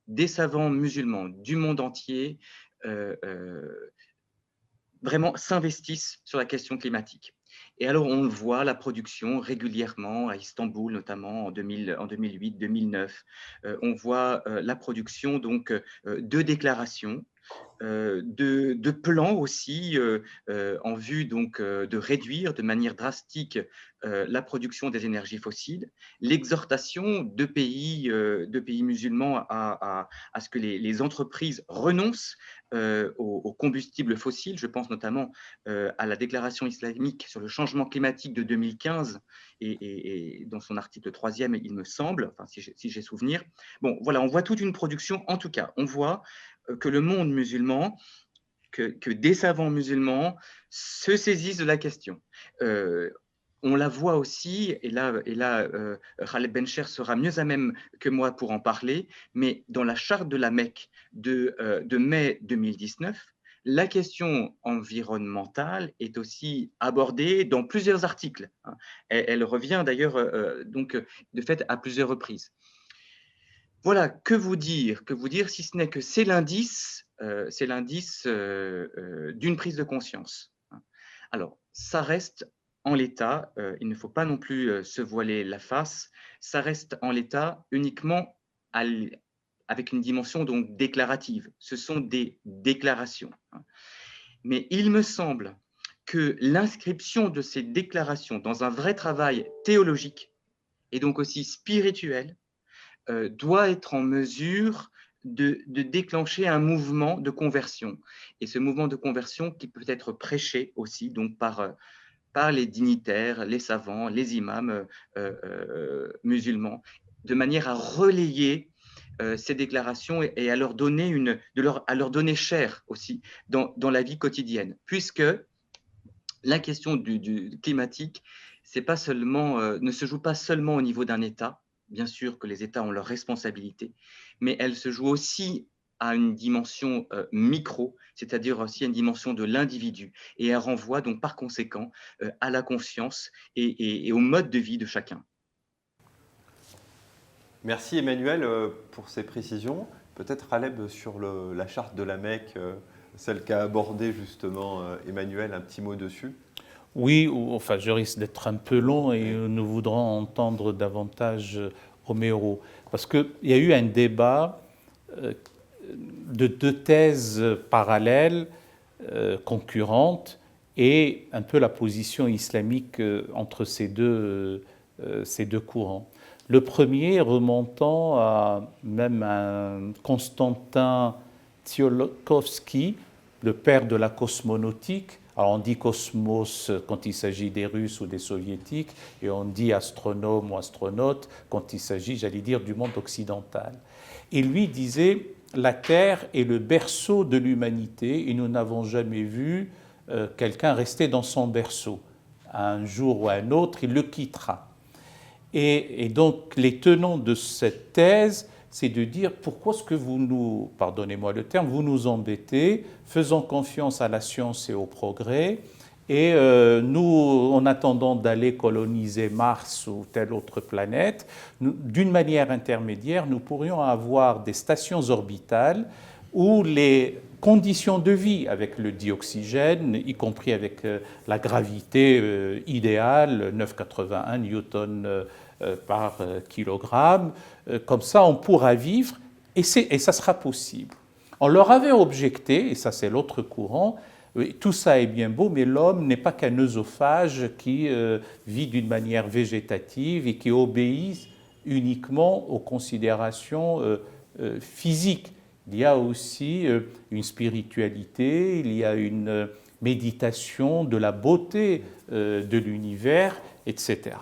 des savants musulmans du monde entier vraiment s'investissent sur la question climatique. Et alors, on le voit, la production régulièrement, à Istanbul notamment, en 2008-2009, on voit la production donc, de déclarations, de plans aussi en vue donc de réduire de manière drastique la production des énergies fossiles, l'exhortation de pays musulmans à ce que les entreprises renoncent aux combustibles fossiles. Je pense notamment à la déclaration islamique sur le changement climatique de 2015 et dans son article 3e, il me semble, enfin, si j'ai souvenir. Bon, voilà, on voit toute une production. En tout cas, on voit que le monde musulman, que des savants musulmans se saisissent de la question. On la voit aussi, et là Khaled Bencher sera mieux à même que moi pour en parler, mais dans la charte de la Mecque de mai 2019, la question environnementale est aussi abordée dans plusieurs articles. Elle revient d'ailleurs donc de fait à plusieurs reprises. Voilà, que vous dire si ce n'est que c'est l'indice d'une prise de conscience. Alors, ça reste en l'état, il ne faut pas non plus se voiler la face, ça reste en l'état uniquement avec une dimension donc déclarative. Ce sont des déclarations. Mais il me semble que l'inscription de ces déclarations dans un vrai travail théologique et donc aussi spirituel doit être en mesure de déclencher un mouvement de conversion. Et ce mouvement de conversion qui peut être prêché aussi donc par les dignitaires, les savants, les imams musulmans, de manière à relayer ces déclarations et à leur donner à leur donner chair aussi dans la vie quotidienne, puisque la question du climatique, c'est pas seulement, ne se joue pas seulement au niveau d'un État. Bien sûr que les États ont leurs responsabilités, mais elle se joue aussi à une dimension micro, c'est-à-dire aussi à une dimension de l'individu, et elle renvoie donc par conséquent à la conscience et au mode de vie de chacun. Merci Emmanuel pour ces précisions. Peut-être Aleb sur la charte de la Mecque, celle qu'a abordée justement Emmanuel, un petit mot dessus. Oui, enfin je risque d'être un peu long et nous voudrons entendre davantage Homero. Parce qu'il y a eu un débat de deux thèses parallèles, concurrentes, et un peu la position islamique entre ces deux courants. Le premier remontant à même un Constantin Tsiolkovsky, le père de la cosmonautique. Alors on dit cosmos quand il s'agit des Russes ou des Soviétiques, et on dit astronome ou astronaute quand il s'agit, j'allais dire, du monde occidental. Et lui disait, la Terre est le berceau de l'humanité et nous n'avons jamais vu quelqu'un rester dans son berceau. Un jour ou un autre, il le quittera. Et donc les tenants de cette thèse, c'est de dire pourquoi est-ce que vous nous, pardonnez-moi le terme, vous nous embêtez, faisons confiance à la science et au progrès, et nous, en attendant d'aller coloniser Mars ou telle autre planète, d'une manière intermédiaire, nous pourrions avoir des stations orbitales où les conditions de vie avec le dioxygène, y compris avec la gravité idéale, 9,81 newtons par kilogramme, comme ça on pourra vivre et ça sera possible. On leur avait objecté, et ça c'est l'autre courant, tout ça est bien beau, mais l'homme n'est pas qu'un œsophage qui vit d'une manière végétative et qui obéit uniquement aux considérations physiques. Il y a aussi une spiritualité, il y a une méditation de la beauté de l'univers, etc.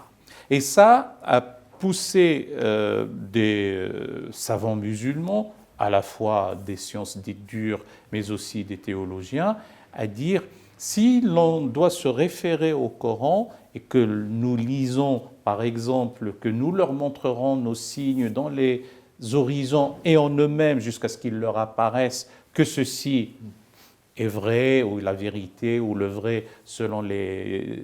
Et ça a poussé des savants musulmans, à la fois des sciences dites dures, mais aussi des théologiens, à dire si l'on doit se référer au Coran et que nous lisons, par exemple, que nous leur montrerons nos signes dans les horizons et en eux-mêmes jusqu'à ce qu'il leur apparaisse que ceci est vrai ou la vérité ou le vrai selon les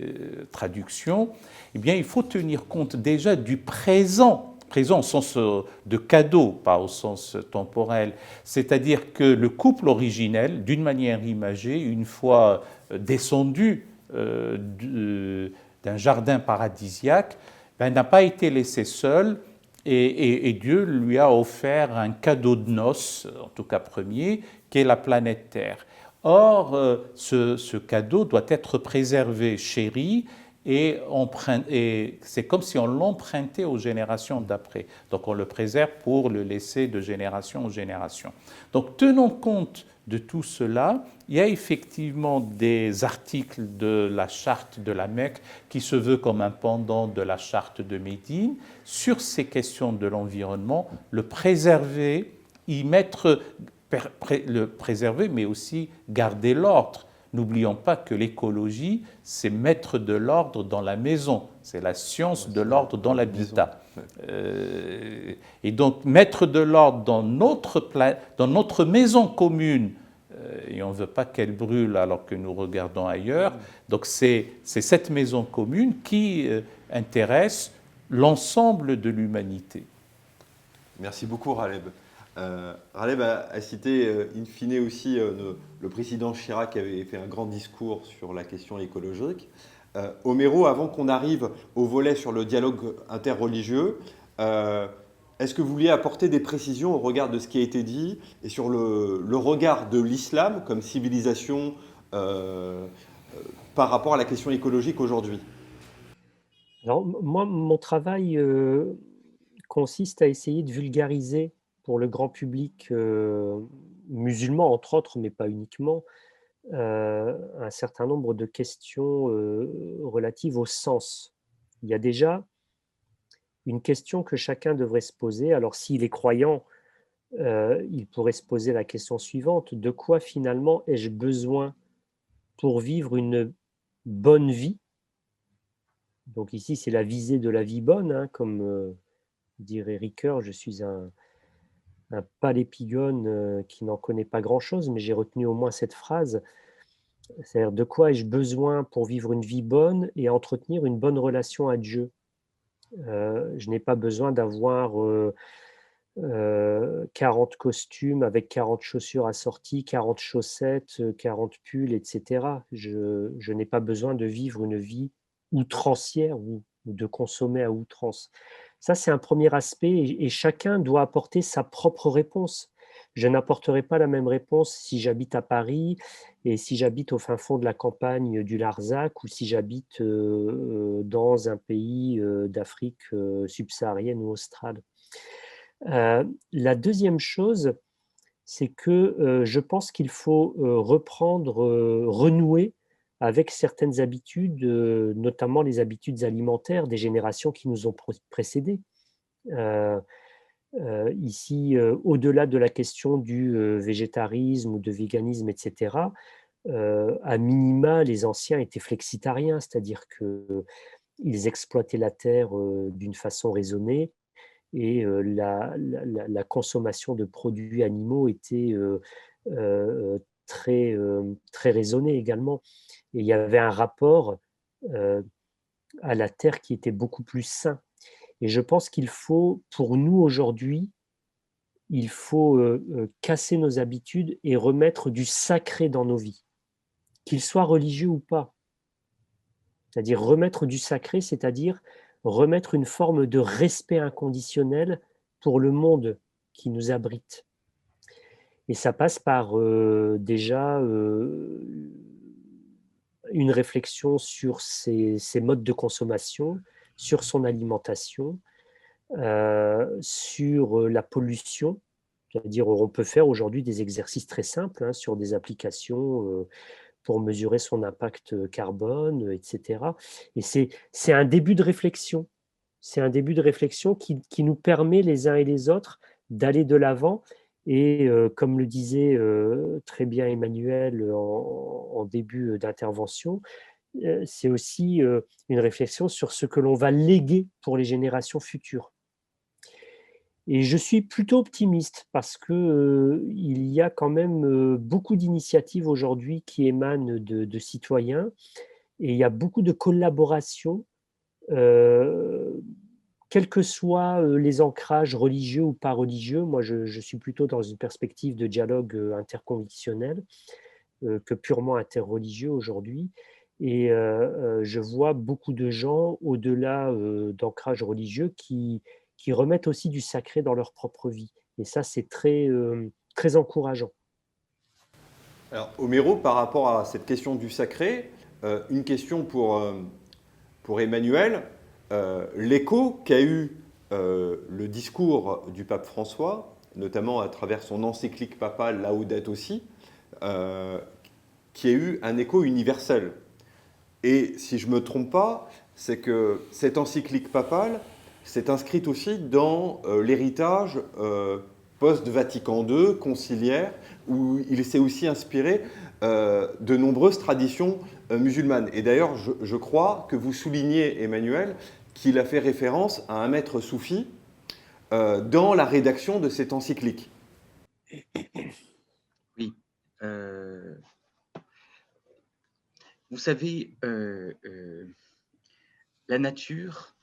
traductions, eh bien il faut tenir compte déjà du présent au sens de cadeau, pas au sens temporel, c'est-à-dire que le couple originel, d'une manière imagée, une fois descendu d'un jardin paradisiaque, n'a pas été laissé seul. Et Dieu lui a offert un cadeau de noces, en tout cas premier, qui est la planète Terre. Or, ce cadeau doit être préservé, chéri, et c'est comme si on l'empruntait aux générations d'après. Donc on le préserve pour le laisser de génération en génération. Donc tenons compte de tout cela. Il y a effectivement des articles de la charte de la Mecque qui se veut comme un pendant de la charte de Médine sur ces questions de l'environnement, le préserver, le préserver, mais aussi garder l'ordre. N'oublions pas que l'écologie, c'est mettre de l'ordre dans la maison, c'est la science de l'ordre dans l'habitat. Et donc mettre de l'ordre dans notre maison commune, et on ne veut pas qu'elle brûle alors que nous regardons ailleurs, donc c'est cette maison commune qui intéresse l'ensemble de l'humanité. Merci beaucoup Raleb. Raleb a cité in fine aussi le président Chirac qui avait fait un grand discours sur la question écologique. Homero, avant qu'on arrive au volet sur le dialogue interreligieux, est-ce que vous vouliez apporter des précisions au regard de ce qui a été dit et sur le regard de l'islam comme civilisation par rapport à la question écologique aujourd'hui? Alors, moi, mon travail consiste à essayer de vulgariser pour le grand public musulman, entre autres, mais pas uniquement, un certain nombre de questions relatives au sens. Il y a déjà une question que chacun devrait se poser. Alors, s'il est croyant, il pourrait se poser la question suivante: de quoi finalement ai-je besoin pour vivre une bonne vie? Donc ici, c'est la visée de la vie bonne, hein, comme dirait Ricoeur. Je suis un palépigone qui n'en connaît pas grand-chose, mais j'ai retenu au moins cette phrase. C'est-à-dire, de quoi ai-je besoin pour vivre une vie bonne et entretenir une bonne relation à Dieu? Je n'ai pas besoin d'avoir 40 costumes avec 40 chaussures assorties, 40 chaussettes, 40 pulls, etc. Je n'ai pas besoin de vivre une vie outrancière ou de consommer à outrance. Ça, c'est un premier aspect et chacun doit apporter sa propre réponse. Je n'apporterai pas la même réponse si j'habite à Paris et si j'habite au fin fond de la campagne du Larzac ou si j'habite dans un pays d'Afrique subsaharienne ou australe. La deuxième chose, c'est que je pense qu'il faut reprendre, renouer avec certaines habitudes, notamment les habitudes alimentaires des générations qui nous ont précédés. Ici, au-delà de la question du végétarisme ou de véganisme, etc., à minima, les anciens étaient flexitariens, c'est-à-dire qu'ils exploitaient la terre d'une façon raisonnée et la consommation de produits animaux était très, très raisonnée également. Et il y avait un rapport à la terre qui était beaucoup plus sain. Et je pense qu'il faut, pour nous aujourd'hui, il faut casser nos habitudes et remettre du sacré dans nos vies, qu'il soit religieux ou pas. C'est-à-dire remettre du sacré, c'est-à-dire remettre une forme de respect inconditionnel pour le monde qui nous abrite. Et ça passe par déjà une réflexion sur ses modes de consommation, sur son alimentation, sur la pollution. C'est-à-dire, on peut faire aujourd'hui des exercices très simples hein, sur des applications pour mesurer son impact carbone, etc. Et c'est un début de réflexion. C'est un début de réflexion qui nous permet les uns et les autres d'aller de l'avant. Et comme le disait très bien Emmanuel en début d'intervention, c'est aussi une réflexion sur ce que l'on va léguer pour les générations futures. Et je suis plutôt optimiste parce que il y a quand même beaucoup d'initiatives aujourd'hui qui émanent de citoyens et il y a beaucoup de collaborations, quels que soient les ancrages religieux ou pas religieux. Moi, je suis plutôt dans une perspective de dialogue interconvictionnel que purement interreligieux aujourd'hui. Et je vois beaucoup de gens, au-delà d'ancrage religieux, qui remettent aussi du sacré dans leur propre vie. Et ça, c'est très, très encourageant. Alors, Homero, par rapport à cette question du sacré, une question pour Emmanuel. L'écho qu'a eu le discours du pape François, notamment à travers son encyclique papale Laudato Si, qui a eu un écho universel. Et si je ne me trompe pas, c'est que cette encyclique papale s'est inscrite aussi dans l'héritage post-Vatican II, conciliaire, où il s'est aussi inspiré de nombreuses traditions musulmanes. Et d'ailleurs, je crois que vous soulignez, Emmanuel, qu'il a fait référence à un maître soufi dans la rédaction de cette encyclique. Oui. Vous savez, la nature,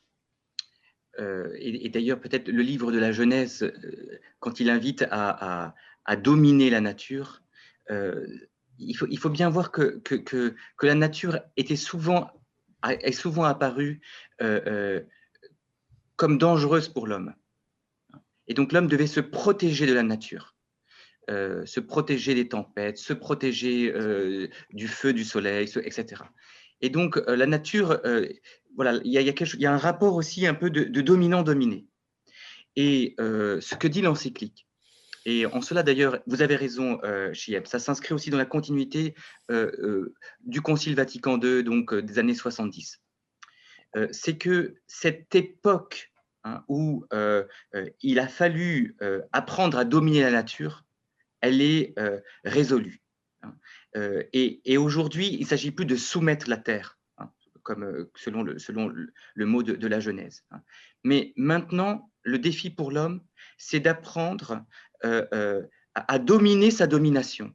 et d'ailleurs peut-être le livre de la Genèse, quand il invite à dominer la nature, il faut bien voir que la nature est souvent apparue comme dangereuse pour l'homme. Et donc l'homme devait se protéger de la nature, se protéger des tempêtes, se protéger du feu, du soleil, etc. Et donc la nature, voilà, il y a un rapport aussi un peu de dominant-dominé. Et ce que dit l'encyclique, et en cela d'ailleurs, vous avez raison, Chieb, ça s'inscrit aussi dans la continuité du Concile Vatican II, donc des années 70. C'est que cette époque, hein, où il a fallu apprendre à dominer la nature, elle est résolue. Hein. Et aujourd'hui, il ne s'agit plus de soumettre la terre, hein, comme selon le mot de la Genèse. Hein. Mais maintenant, le défi pour l'homme, c'est d'apprendre à dominer sa domination.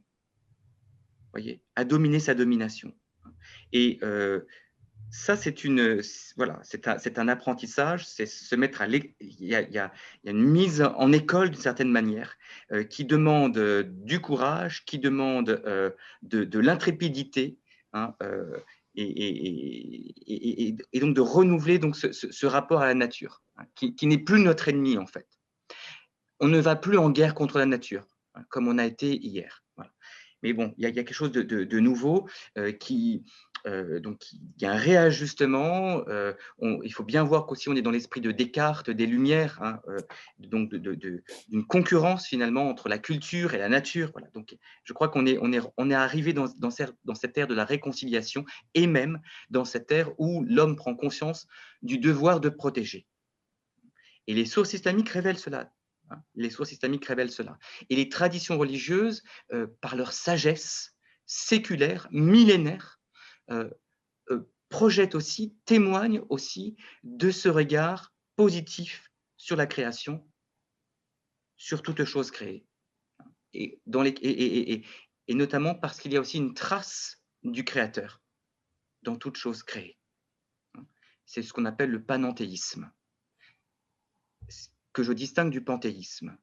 Voyez, à dominer sa domination. Et ça, c'est un apprentissage, c'est se mettre il y a une mise en école d'une certaine manière qui demande du courage, qui demande de l'intrépidité, hein, et donc de renouveler donc ce rapport à la nature, hein, qui n'est plus notre ennemi en fait. On ne va plus en guerre contre la nature, hein, comme on a été hier. Voilà. Mais bon, il y a quelque chose de nouveau donc il y a un réajustement. Il faut bien voir qu'aussi on est dans l'esprit de Descartes, des Lumières, hein, donc d'une concurrence finalement entre la culture et la nature. Voilà. Donc je crois qu'on est arrivé dans cette ère de la réconciliation et même dans cette ère où l'homme prend conscience du devoir de protéger. Et les sources islamiques révèlent cela. Hein, les sources islamiques révèlent cela. Et les traditions religieuses, par leur sagesse séculaire, millénaire, projettent aussi, témoignent aussi de ce regard positif sur la création, sur toute chose créée. Et notamment parce qu'il y a aussi une trace du Créateur dans toute chose créée. C'est ce qu'on appelle le panenthéisme, que je distingue du panthéisme.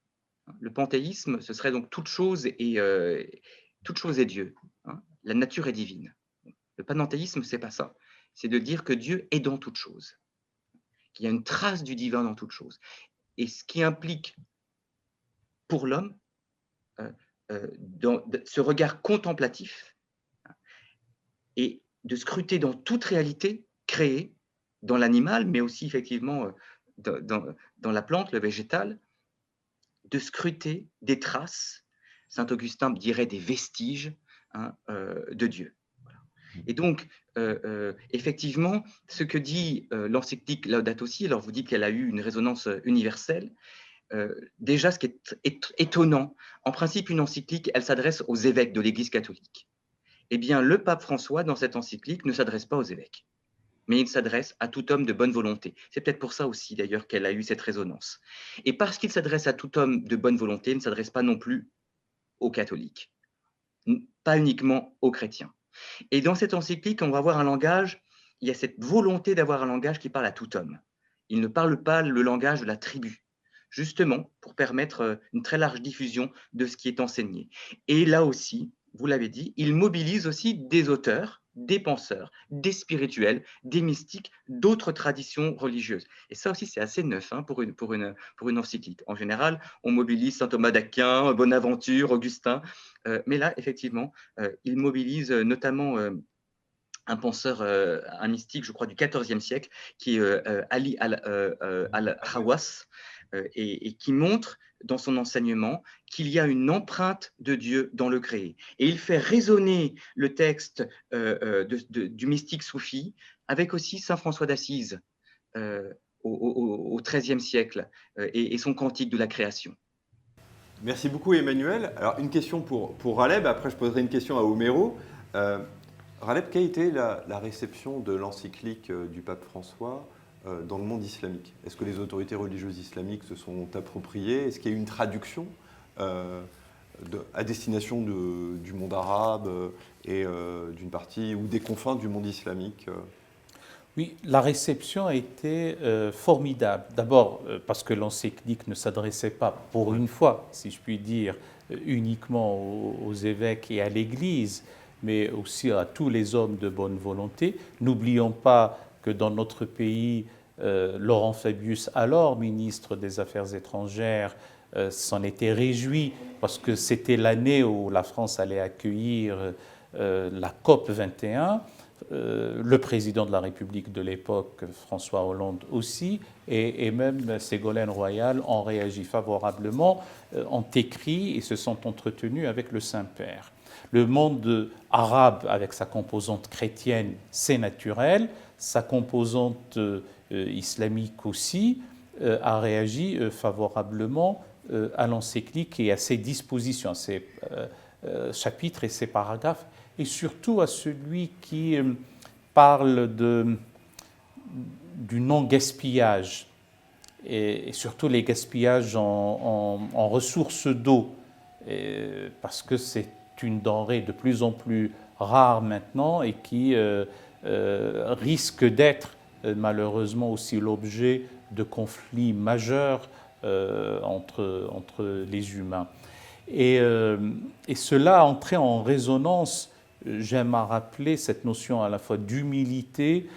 Le panthéisme, ce serait donc toute chose est Dieu. Hein. La nature est divine. Le panenthéisme, c'est pas ça. C'est de dire que Dieu est dans toute chose, qu'il y a une trace du divin dans toute chose. Et ce qui implique pour l'homme ce regard contemplatif et de scruter dans toute réalité créée, dans l'animal, mais aussi effectivement dans la plante, le végétal, de scruter des traces, Saint Augustin dirait des vestiges, hein, de Dieu. Voilà. Et donc, effectivement, ce que dit l'encyclique Laudato Si', alors vous dites qu'elle a eu une résonance universelle, déjà ce qui est étonnant, en principe une encyclique, elle s'adresse aux évêques de l'Église catholique. Eh bien, le pape François, dans cette encyclique, ne s'adresse pas aux évêques, mais il s'adresse à tout homme de bonne volonté. C'est peut-être pour ça aussi, d'ailleurs, qu'elle a eu cette résonance. Et parce qu'il s'adresse à tout homme de bonne volonté, il ne s'adresse pas non plus aux catholiques, pas uniquement aux chrétiens. Et dans cette encyclique, on va avoir un langage, il y a cette volonté d'avoir un langage qui parle à tout homme. Il ne parle pas le langage de la tribu, justement pour permettre une très large diffusion de ce qui est enseigné. Et là aussi, vous l'avez dit, il mobilise aussi des auteurs, des penseurs, des spirituels, des mystiques, d'autres traditions religieuses. Et ça aussi, c'est assez neuf, hein, pour une encyclique. En général, on mobilise saint Thomas d'Aquin, Bonaventure, Augustin, mais là, effectivement, il mobilise notamment un penseur, un mystique, je crois, du XIVe siècle, qui est Ali al-Hawass, et qui montre dans son enseignement qu'il y a une empreinte de Dieu dans le créé. Et il fait résonner le texte du mystique soufi avec aussi saint François d'Assise au XIIIe siècle et son cantique de la création. Merci beaucoup Emmanuel. Alors une question pour Raleb, après je poserai une question à Homero. Raleb, quelle a été la réception de l'encyclique du pape François dans le monde islamique? Est-ce que les autorités religieuses islamiques se sont appropriées? Est-ce qu'il y a eu une traduction à destination du monde arabe et d'une partie ou des confins du monde islamique? Oui, la réception a été formidable. D'abord parce que l'encyclique ne s'adressait pas, pour une fois, si je puis dire, uniquement aux évêques et à l'Église, mais aussi à tous les hommes de bonne volonté. N'oublions pas que dans notre pays, Laurent Fabius, alors ministre des Affaires étrangères, s'en était réjoui parce que c'était l'année où la France allait accueillir la COP 21. Le président de la République de l'époque, François Hollande aussi, et même Ségolène Royal ont réagi favorablement, ont écrit et se sont entretenus avec le Saint-Père. Le monde arabe, avec sa composante chrétienne, c'est naturel, sa composante islamique aussi, a réagi favorablement à l'encyclique et à ses dispositions, à ses chapitres et ses paragraphes, et surtout à celui qui parle du non-gaspillage, et surtout les gaspillages en ressources d'eau, parce que c'est une denrée de plus en plus rare maintenant et qui risque d'être malheureusement aussi l'objet de conflits majeurs entre les humains. Et cela a entré en résonance, j'aime à rappeler cette notion à la fois d'humilité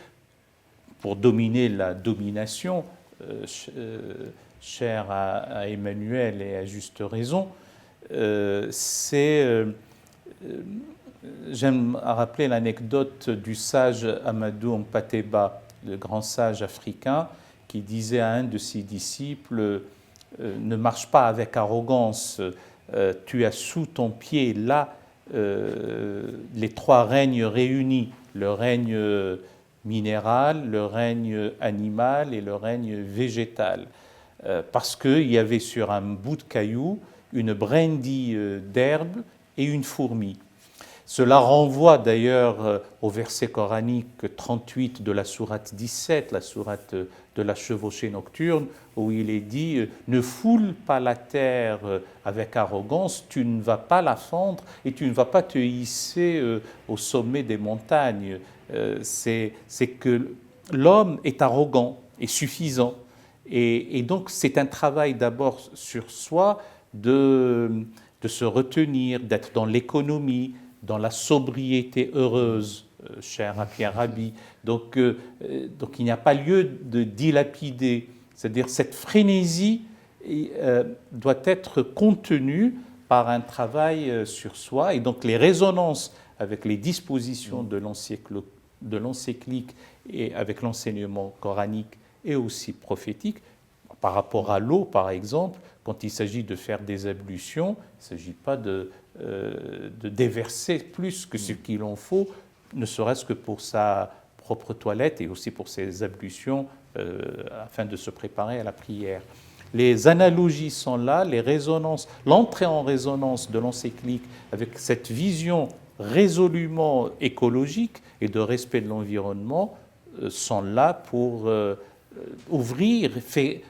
pour dominer la domination, chère à Emmanuel et à juste raison. J'aime à rappeler l'anecdote du sage Amadou Mpateba, le grand sage africain, qui disait à un de ses disciples ne marche pas avec arrogance, tu as sous ton pied là les trois règnes réunis, le règne minéral, le règne animal et le règne végétal. Parce qu'il y avait sur un bout de caillou une brindille d'herbe et une fourmi. Cela renvoie d'ailleurs au verset coranique 38 de la sourate 17, la sourate de la chevauchée nocturne, où il est dit « Ne foule pas la terre avec arrogance, tu ne vas pas la fendre et tu ne vas pas te hisser au sommet des montagnes. » C'est que l'homme est arrogant et suffisant. Et donc c'est un travail d'abord sur soi de se retenir, d'être dans l'économie, dans la sobriété heureuse, cher à Pierre Rabhi. Donc il n'y a pas lieu de dilapider. C'est-à-dire cette frénésie doit être contenue par un travail sur soi. Et donc les résonances avec les dispositions de l'encyclique et avec l'enseignement coranique et aussi prophétique, par rapport à l'eau par exemple, quand il s'agit de faire des ablutions, il ne s'agit pas de déverser plus que ce qu'il en faut, ne serait-ce que pour sa propre toilette et aussi pour ses ablutions afin de se préparer à la prière. Les analogies sont là, les résonances, l'entrée en résonance de l'encyclique avec cette vision résolument écologique et de respect de l'environnement sont là pour ouvrir,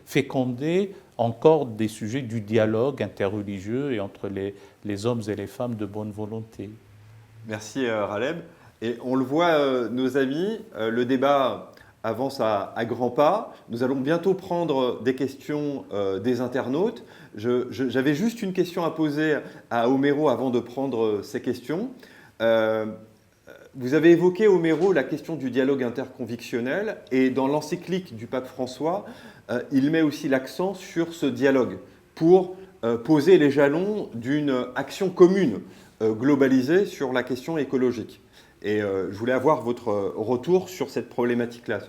féconder encore des sujets du dialogue interreligieux et entre les hommes et les femmes de bonne volonté. Merci Raleb. Et on le voit, nos amis, le débat avance à grands pas. Nous allons bientôt prendre des questions des internautes. J'avais juste une question à poser à Homero avant de prendre ces questions. Vous avez évoqué, Homero, la question du dialogue interconvictionnel et dans l'encyclique du pape François, il met aussi l'accent sur ce dialogue pour poser les jalons d'une action commune globalisée sur la question écologique. Et je voulais avoir votre retour sur cette problématique-là.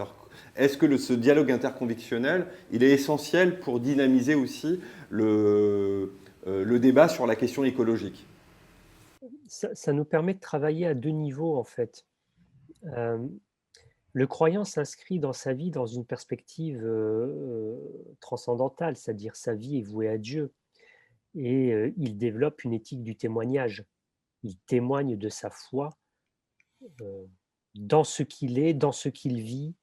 Est-ce que ce dialogue interconvictionnel, il est essentiel pour dynamiser aussi le débat sur la question écologique ? Ça nous permet de travailler à deux niveaux, en fait. Le croyant s'inscrit dans sa vie dans une perspective transcendantale, c'est-à-dire sa vie est vouée à Dieu. Et il développe une éthique du témoignage. Il témoigne de sa foi dans ce qu'il est, dans ce qu'il vit,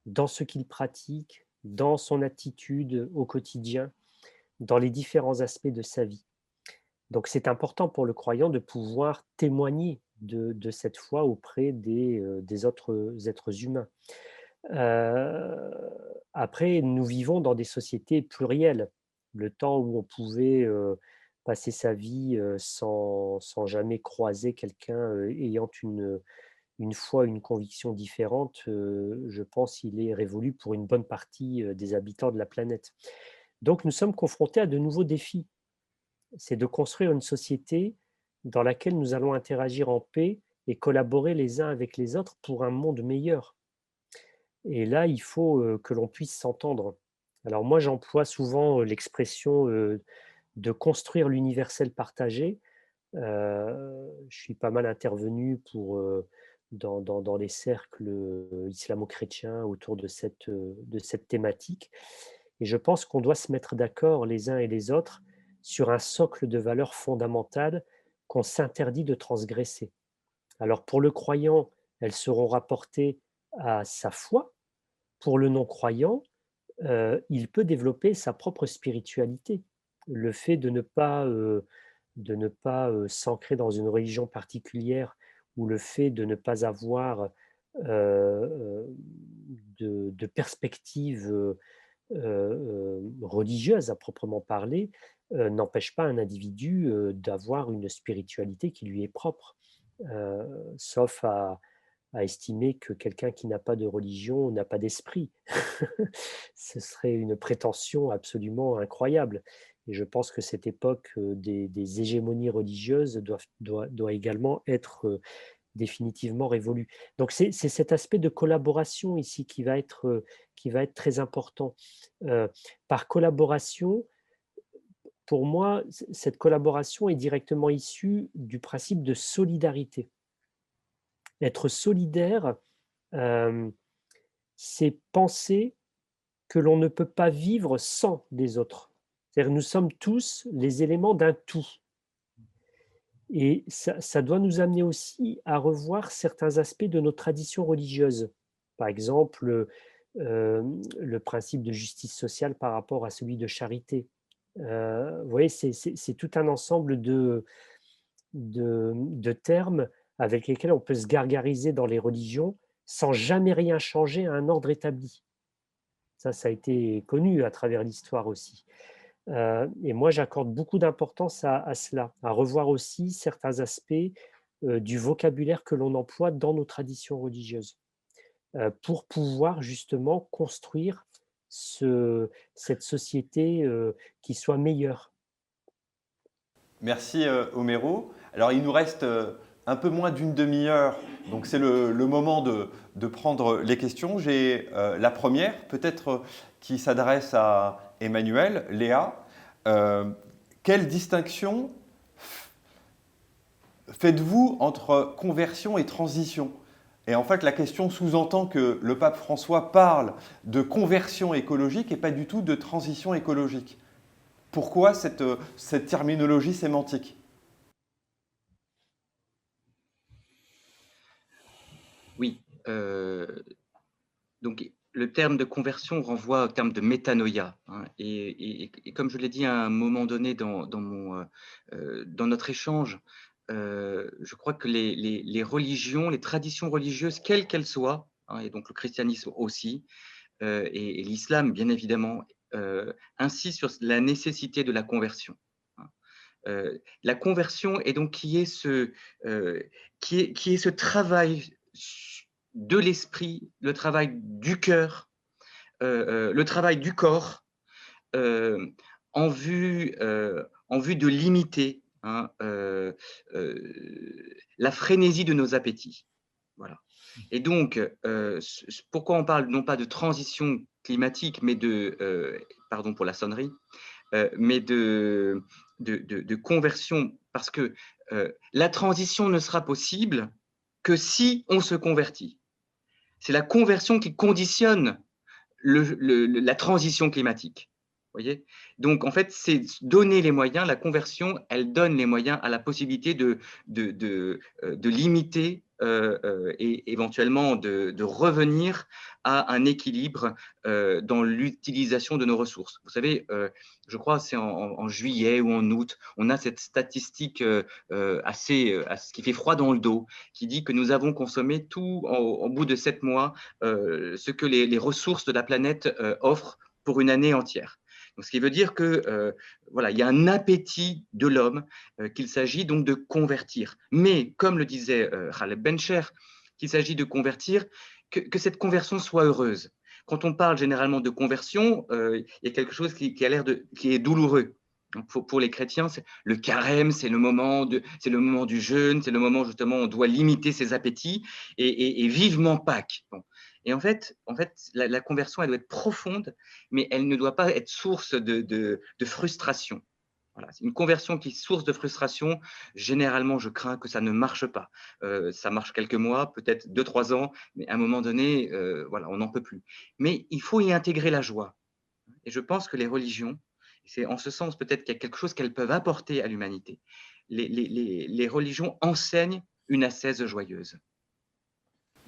dans ce qu'il pratique, dans son attitude au quotidien, dans les différents aspects de sa vie. Donc c'est important pour le croyant de pouvoir témoigner de cette foi auprès des autres êtres humains. Après, nous vivons dans des sociétés plurielles. Le temps où on pouvait passer sa vie sans jamais croiser quelqu'un ayant une foi, une conviction différente, je pense il est révolu pour une bonne partie des habitants de la planète. Donc nous sommes confrontés à de nouveaux défis. C'est de construire une société dans laquelle nous allons interagir en paix et collaborer les uns avec les autres pour un monde meilleur. Et là, il faut que l'on puisse s'entendre. Alors moi, j'emploie souvent l'expression de construire l'universel partagé. Je suis pas mal intervenu dans les cercles islamo-chrétiens autour de cette thématique. Et je pense qu'on doit se mettre d'accord les uns et les autres sur un socle de valeurs fondamentales qu'on s'interdit de transgresser. Alors pour le croyant, elles seront rapportées à sa foi. Pour le non-croyant, il peut développer sa propre spiritualité. Le fait de ne pas s'ancrer dans une religion particulière ou le fait de ne pas avoir de perspective religieuse à proprement parler n'empêche pas un individu d'avoir une spiritualité qui lui est propre, sauf à estimer que quelqu'un qui n'a pas de religion n'a pas d'esprit. Ce serait une prétention absolument incroyable. Et je pense que cette époque des hégémonies religieuses doit également être définitivement révolue. Donc c'est cet aspect de collaboration ici qui va être très important. Par collaboration, pour moi, cette collaboration est directement issue du principe de solidarité. Être solidaire, c'est penser que l'on ne peut pas vivre sans les autres. C'est-à-dire nous sommes tous les éléments d'un tout. Et ça doit nous amener aussi à revoir certains aspects de nos traditions religieuses. Par exemple, le principe de justice sociale par rapport à celui de charité. Vous voyez, c'est tout un ensemble de termes avec lesquels on peut se gargariser dans les religions sans jamais rien changer à un ordre établi. Ça a été connu à travers l'histoire aussi. Et moi, j'accorde beaucoup d'importance à cela, à revoir aussi certains aspects du vocabulaire que l'on emploie dans nos traditions religieuses, pour pouvoir justement construire cette société qui soit meilleure. Merci Homero. Alors il nous reste un peu moins d'une demi-heure, donc c'est le moment de prendre les questions. J'ai la première, peut-être qui s'adresse à Emmanuel, Léa. Quelle distinction faites-vous entre conversion et transition? Et en fait, la question sous-entend que le pape François parle de conversion écologique et pas du tout de transition écologique. Pourquoi cette terminologie sémantique? Oui, donc le terme de conversion renvoie au terme de métanoïa, hein, et comme je l'ai dit à un moment donné dans notre échange, je crois que les religions, les traditions religieuses, quelles qu'elles soient, hein, et donc le christianisme aussi, et l'islam bien évidemment, insistent sur la nécessité de la conversion, hein. La conversion est donc qui est ce travail de l'esprit, le travail du cœur, le travail du corps, en vue de limiter, hein, la frénésie de nos appétits. Voilà. Et donc, pourquoi on parle non pas de transition climatique, mais pardon pour la sonnerie, mais de conversion, parce que la transition ne sera possible que si on se convertit. C'est la conversion qui conditionne la transition climatique. Voyez, donc, en fait, c'est donner les moyens, la conversion, elle donne les moyens à la possibilité de limiter et éventuellement de revenir à un équilibre dans l'utilisation de nos ressources. Vous savez, je crois c'est en juillet ou en août, on a cette statistique qui fait froid dans le dos, qui dit que nous avons consommé tout au bout de 7 mois ce que les ressources de la planète offrent pour une année entière. Donc, ce qui veut dire que voilà, il y a un appétit de l'homme qu'il s'agit donc de convertir. Mais comme le disait Khaled Bencher, qu'il s'agit de convertir, que cette conversion soit heureuse. Quand on parle généralement de conversion, il y a quelque chose qui est douloureux. Pour les chrétiens, le carême, c'est le moment du jeûne, c'est le moment justement où on doit limiter ses appétits et vivement Pâques. Bon. Et en fait, la conversion, elle doit être profonde, mais elle ne doit pas être source de frustration. Voilà. Une conversion qui est source de frustration, généralement, je crains que ça ne marche pas. Ça marche quelques mois, peut-être 2-3 ans, mais à un moment donné, voilà, on n'en peut plus. Mais il faut y intégrer la joie. Et je pense que les religions, c'est en ce sens peut-être qu'il y a quelque chose qu'elles peuvent apporter à l'humanité. Les religions enseignent une ascèse joyeuse.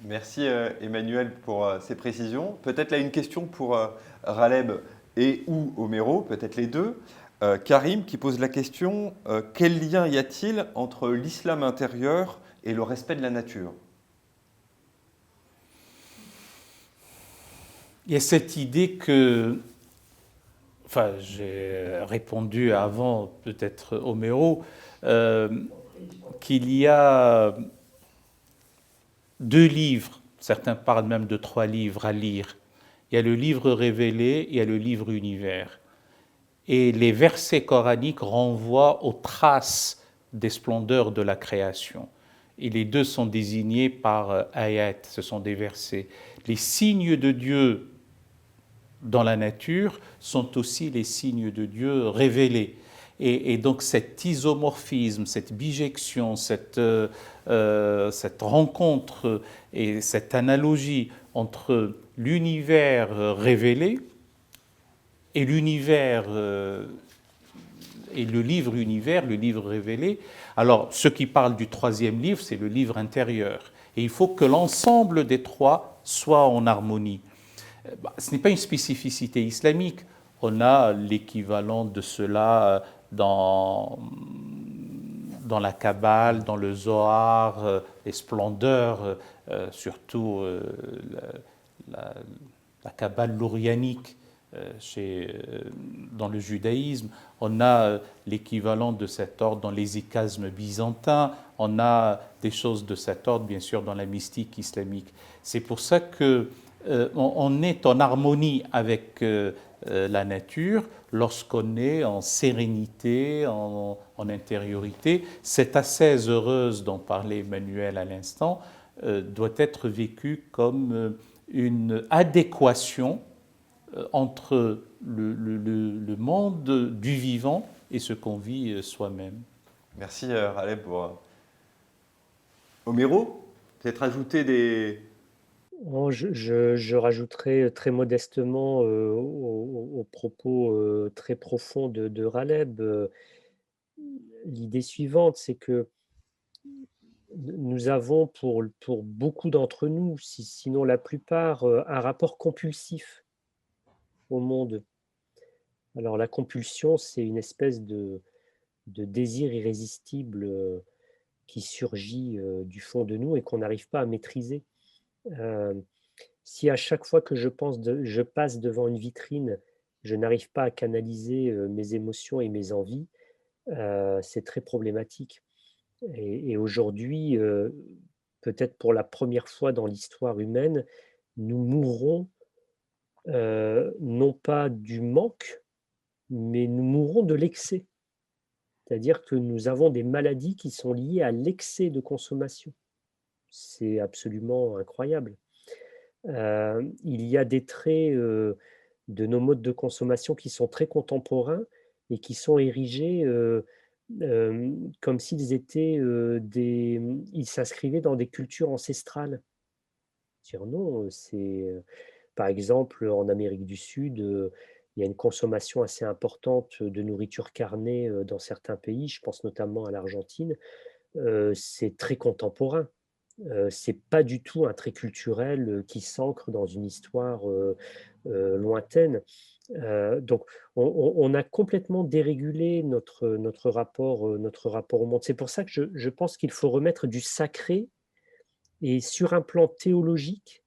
Merci Emmanuel pour ces précisions. Peut-être là une question pour Raleb et ou Homero, peut-être les deux. Karim qui pose la question, quel lien y a-t-il entre l'islam intérieur et le respect de la nature? Il y a cette idée que, enfin j'ai répondu avant peut-être Homero, qu'il y a 2 livres, certains parlent même de 3 livres à lire. Il y a le livre révélé, il y a le livre univers. Et les versets coraniques renvoient aux traces des splendeurs de la création. Et les deux sont désignés par ayat, ce sont des versets. Les signes de Dieu dans la nature sont aussi les signes de Dieu révélés. Et donc cet isomorphisme, cette bijection, cette rencontre et cette analogie entre l'univers révélé et l'univers et le livre univers, le livre révélé. Alors, ce qui parle du 3e livre, c'est le livre intérieur. Et il faut que l'ensemble des 3 soit en harmonie. Ce n'est pas une spécificité islamique. On a l'équivalent de cela dans la Kabbale, dans le Zohar, les splendeurs, surtout la Kabbale lourianique. Dans le judaïsme, on a l'équivalent de cet ordre dans les icasmes byzantins, on a des choses de cet ordre, bien sûr, dans la mystique islamique. C'est pour ça que on est en harmonie avec la nature lorsqu'on est en sérénité, en intériorité. Cette ascèse heureuse dont parlait Emmanuel à l'instant doit être vécue comme une adéquation entre le monde du vivant et ce qu'on vit soi-même. Merci Raleb pour... Homero, peut-être ajouter des... Oh, je rajouterai très modestement aux propos très profonds de Raleb l'idée suivante, c'est que nous avons pour beaucoup d'entre nous, sinon la plupart, un rapport compulsif au monde. Alors la compulsion, c'est une espèce de désir irrésistible qui surgit du fond de nous et qu'on n'arrive pas à maîtriser. Si à chaque fois que je passe devant une vitrine, je n'arrive pas à canaliser mes émotions et mes envies, c'est très problématique. Et aujourd'hui, peut-être pour la première fois dans l'histoire humaine, nous mourrons non pas du manque, mais nous mourrons de l'excès. C'est-à-dire que nous avons des maladies qui sont liées à l'excès de consommation. C'est absolument incroyable. Il y a des traits de nos modes de consommation qui sont très contemporains et qui sont érigés comme s'ils étaient ils s'inscrivaient dans des cultures ancestrales. Dire non, par exemple en Amérique du Sud, il y a une consommation assez importante de nourriture carnée dans certains pays, je pense notamment à l'Argentine. C'est très contemporain. C'est pas du tout un trait culturel qui s'ancre dans une histoire lointaine. Donc, on a complètement dérégulé notre rapport au monde. C'est pour ça que je pense qu'il faut remettre du sacré et sur un plan théologique,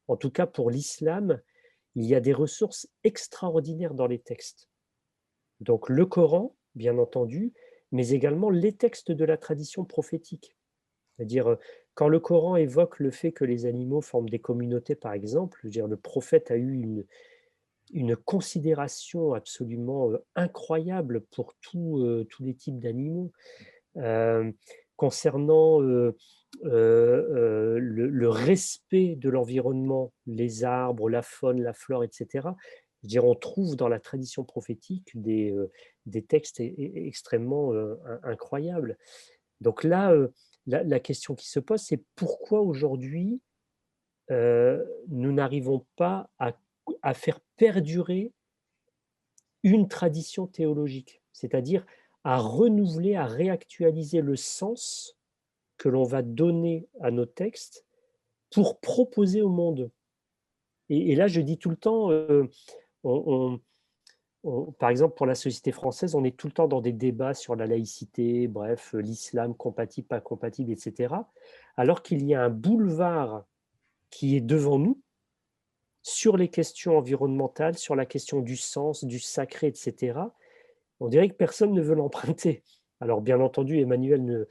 en tout cas pour l'islam, il y a des ressources extraordinaires dans les textes. Donc le Coran, bien entendu, mais également les textes de la tradition prophétique. C'est-à-dire quand le Coran évoque le fait que les animaux forment des communautés, par exemple, je veux dire, le prophète a eu une considération absolument incroyable pour tous les types d'animaux. Euh, concernant le respect de l'environnement, les arbres, la faune, la flore, etc., je dirais, on trouve dans la tradition prophétique des textes extrêmement incroyables. Donc là, la question qui se pose, c'est pourquoi aujourd'hui nous n'arrivons pas à faire perdurer une tradition théologique, c'est-à-dire à renouveler, à réactualiser le sens que l'on va donner à nos textes pour proposer au monde. Et là, je dis tout le temps, on, par exemple, pour la société française, on est tout le temps dans des débats sur la laïcité, bref, l'islam compatible, pas compatible, etc. Alors qu'il y a un boulevard qui est devant nous sur les questions environnementales, sur la question du sens, du sacré, etc. On dirait que personne ne veut l'emprunter. Alors, bien entendu, Emmanuel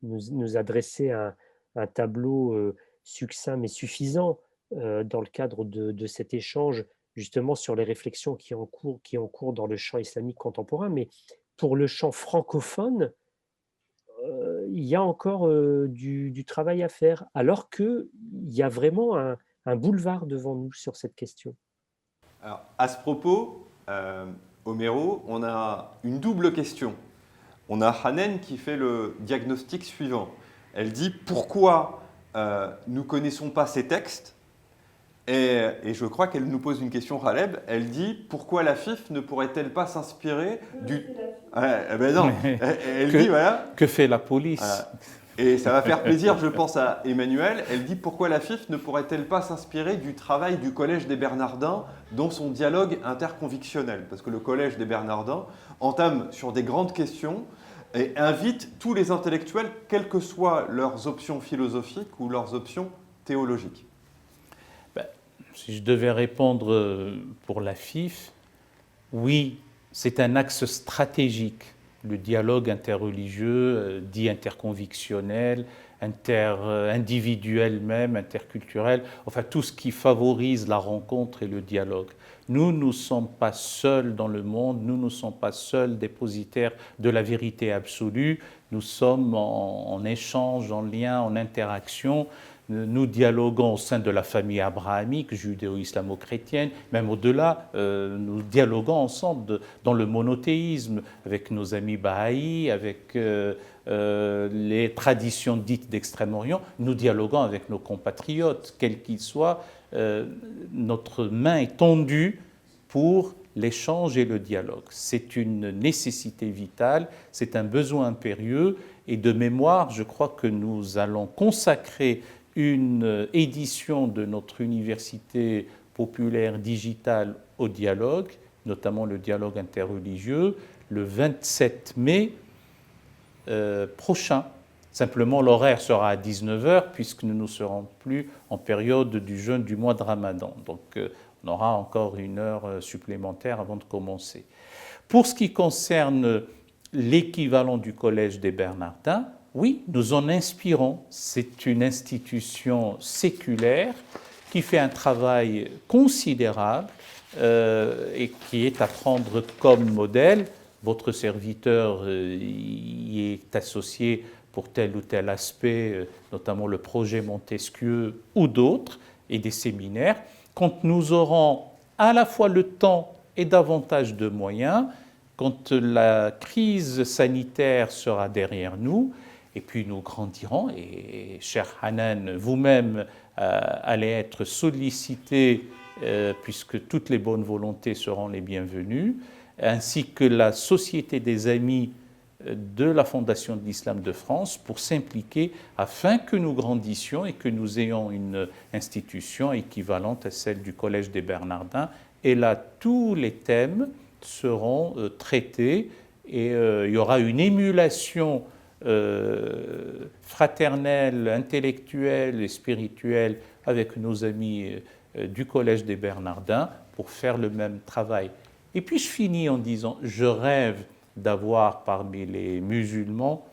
nous a dressé un tableau succinct mais suffisant dans le cadre de cet échange, justement sur les réflexions qui ont cours dans le champ islamique contemporain. Mais pour le champ francophone, il y a encore du travail à faire, alors qu'il y a vraiment un boulevard devant nous sur cette question. Alors, à ce propos, Homero, on a une double question. On a Hanen qui fait le diagnostic suivant. Elle dit pourquoi nous ne connaissons pas ces textes et je crois qu'elle nous pose une question, Khaleb. Elle dit pourquoi la FIF ne pourrait-elle pas s'inspirer du. Ben non, elle dit voilà. Que fait la police? Voilà. Et ça va faire plaisir, je pense, à Emmanuel. Elle dit pourquoi la FIF ne pourrait-elle pas s'inspirer du travail du Collège des Bernardins dans son dialogue interconvictionnel? Parce que le Collège des Bernardins entame sur des grandes questions et invite tous les intellectuels, quelles que soient leurs options philosophiques ou leurs options théologiques. Si je devais répondre pour la FIF, oui, c'est un axe stratégique. Le dialogue interreligieux, dit interconvictionnel, individuel même, interculturel, enfin tout ce qui favorise la rencontre et le dialogue. Nous ne sommes pas seuls dans le monde, nous ne sommes pas seuls dépositaires de la vérité absolue, nous sommes en échange, en lien, en interaction. Nous dialoguons au sein de la famille abrahamique, judéo-islamo-chrétienne, même au-delà, nous dialoguons ensemble dans le monothéisme, avec nos amis bahaïs, avec les traditions dites d'Extrême-Orient. Nous dialoguons avec nos compatriotes, quels qu'ils soient. Notre main est tendue pour l'échange et le dialogue. C'est une nécessité vitale, c'est un besoin impérieux. Et de mémoire, je crois que nous allons consacrer une édition de notre université populaire digitale au dialogue, notamment le dialogue interreligieux, le 27 mai prochain. Simplement, l'horaire sera à 19h puisque nous ne serons plus en période du jeûne du mois de Ramadan. Donc, on aura encore une heure supplémentaire avant de commencer. Pour ce qui concerne l'équivalent du Collège des Bernardins, oui, nous en inspirons. C'est une institution séculaire qui fait un travail considérable et qui est à prendre comme modèle. Votre serviteur y est associé pour tel ou tel aspect, notamment le projet Montesquieu ou d'autres, et des séminaires. Quand nous aurons à la fois le temps et davantage de moyens, quand la crise sanitaire sera derrière nous, et puis nous grandirons, et cher Hanan, vous-même allez être sollicité puisque toutes les bonnes volontés seront les bienvenues, ainsi que la Société des Amis de la Fondation de l'Islam de France pour s'impliquer afin que nous grandissions et que nous ayons une institution équivalente à celle du Collège des Bernardins. Et là, tous les thèmes seront traités et il y aura une émulation fraternelle, intellectuelle et spirituelle avec nos amis du Collège des Bernardins pour faire le même travail. Et puis je finis en disant, je rêve d'avoir parmi les musulmans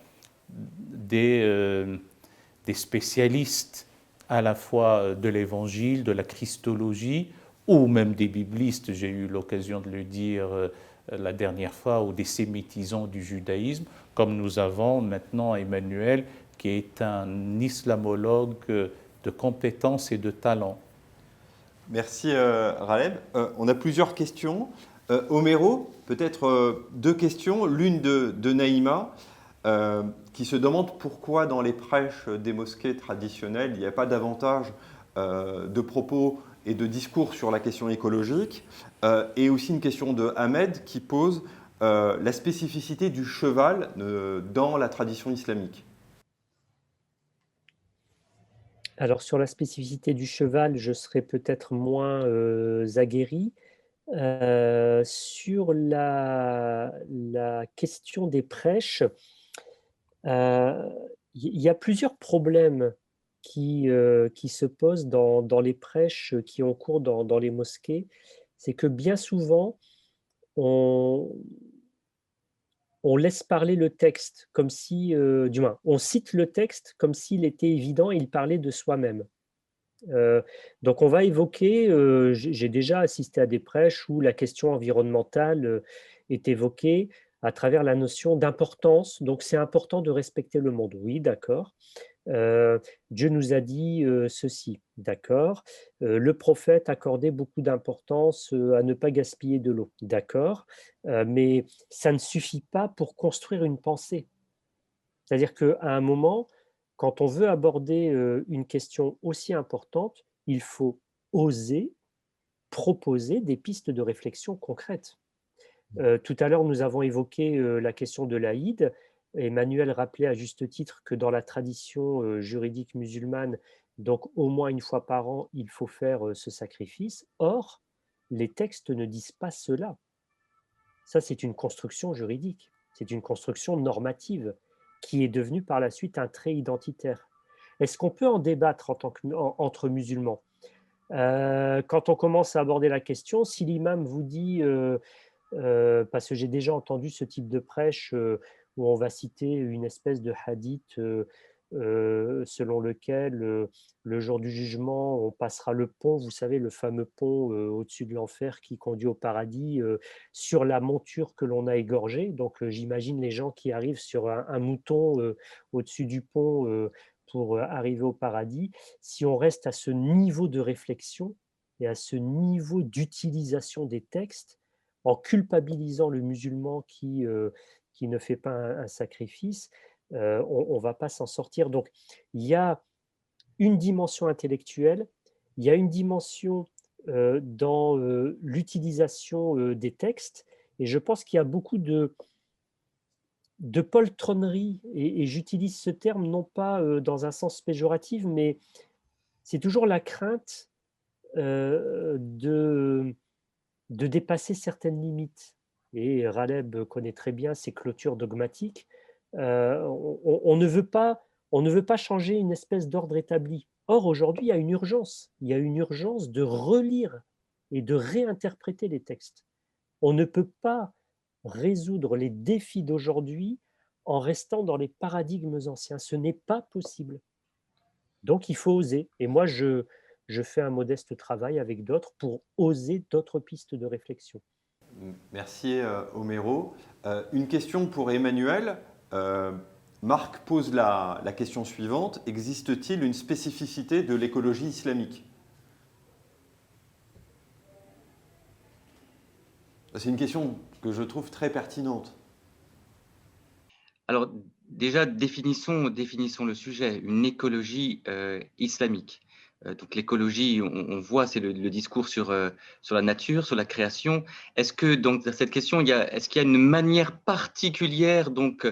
des des spécialistes à la fois de l'évangile, de la christologie, ou même des biblistes, j'ai eu l'occasion de le dire la dernière fois, ou des sémitisants du judaïsme, comme nous avons maintenant Emmanuel, qui est un islamologue de compétences et de talent. Merci Raleb. On a plusieurs questions. Homero, peut-être deux questions. L'une de Naïma, qui se demande pourquoi dans les prêches des mosquées traditionnelles, il n'y a pas davantage de propos et de discours sur la question écologique. Et aussi une question de Ahmed qui pose la spécificité du cheval dans la tradition islamique. Alors sur la spécificité du cheval, je serais peut-être moins aguerri. Sur la question des prêches, il y a plusieurs problèmes qui se posent dans les prêches qui ont cours dans les mosquées. C'est que bien souvent, on laisse parler le texte comme si, du moins, on cite le texte comme s'il était évident et il parlait de soi-même. Donc on va évoquer, j'ai déjà assisté à des prêches où la question environnementale est évoquée à travers la notion d'importance. Donc c'est important de respecter le monde. Oui, d'accord. Dieu nous a dit ceci, d'accord. Le prophète accordait beaucoup d'importance à ne pas gaspiller de l'eau, d'accord. Mais ça ne suffit pas pour construire une pensée. C'est-à-dire qu'à un moment, quand on veut aborder une question aussi importante, il faut oser proposer des pistes de réflexion concrètes. Tout à l'heure, nous avons évoqué la question de l'Aïd. Emmanuel rappelait à juste titre que dans la tradition juridique musulmane, donc au moins une fois par an, il faut faire ce sacrifice. Or, les textes ne disent pas cela. Ça, c'est une construction juridique, c'est une construction normative qui est devenue par la suite un trait identitaire. Est-ce qu'on peut en débattre entre musulmans? Quand on commence à aborder la question, si l'imam vous dit, parce que j'ai déjà entendu ce type de prêche où on va citer une espèce de hadith selon lequel le jour du jugement, on passera le pont, vous savez, le fameux pont au-dessus de l'enfer qui conduit au paradis, sur la monture que l'on a égorgée. Donc j'imagine les gens qui arrivent sur un mouton au-dessus du pont pour arriver au paradis. Si on reste à ce niveau de réflexion et à ce niveau d'utilisation des textes, en culpabilisant le musulman qui ne fait pas un sacrifice, on ne va pas s'en sortir. Donc, il y a une dimension intellectuelle, il y a une dimension dans l'utilisation des textes, et je pense qu'il y a beaucoup de poltronnerie, et j'utilise ce terme non pas dans un sens péjoratif, mais c'est toujours la crainte de dépasser certaines limites. Et Raleb connaît très bien ces clôtures dogmatiques. On ne veut pas changer une espèce d'ordre établi. Or, aujourd'hui, il y a une urgence. Il y a une urgence de relire et de réinterpréter les textes. On ne peut pas résoudre les défis d'aujourd'hui en restant dans les paradigmes anciens. Ce n'est pas possible. Donc, il faut oser. Et moi, je fais un modeste travail avec d'autres pour oser d'autres pistes de réflexion. Merci Homero. Une question pour Emmanuel. Marc pose la question suivante. Existe-t-il une spécificité de l'écologie islamique? C'est une question que je trouve très pertinente. Alors déjà, définissons le sujet, une écologie islamique. Donc l'écologie, on voit, c'est le discours sur la nature, sur la création. Est-ce que donc dans cette question, est-ce qu'il y a une manière particulière donc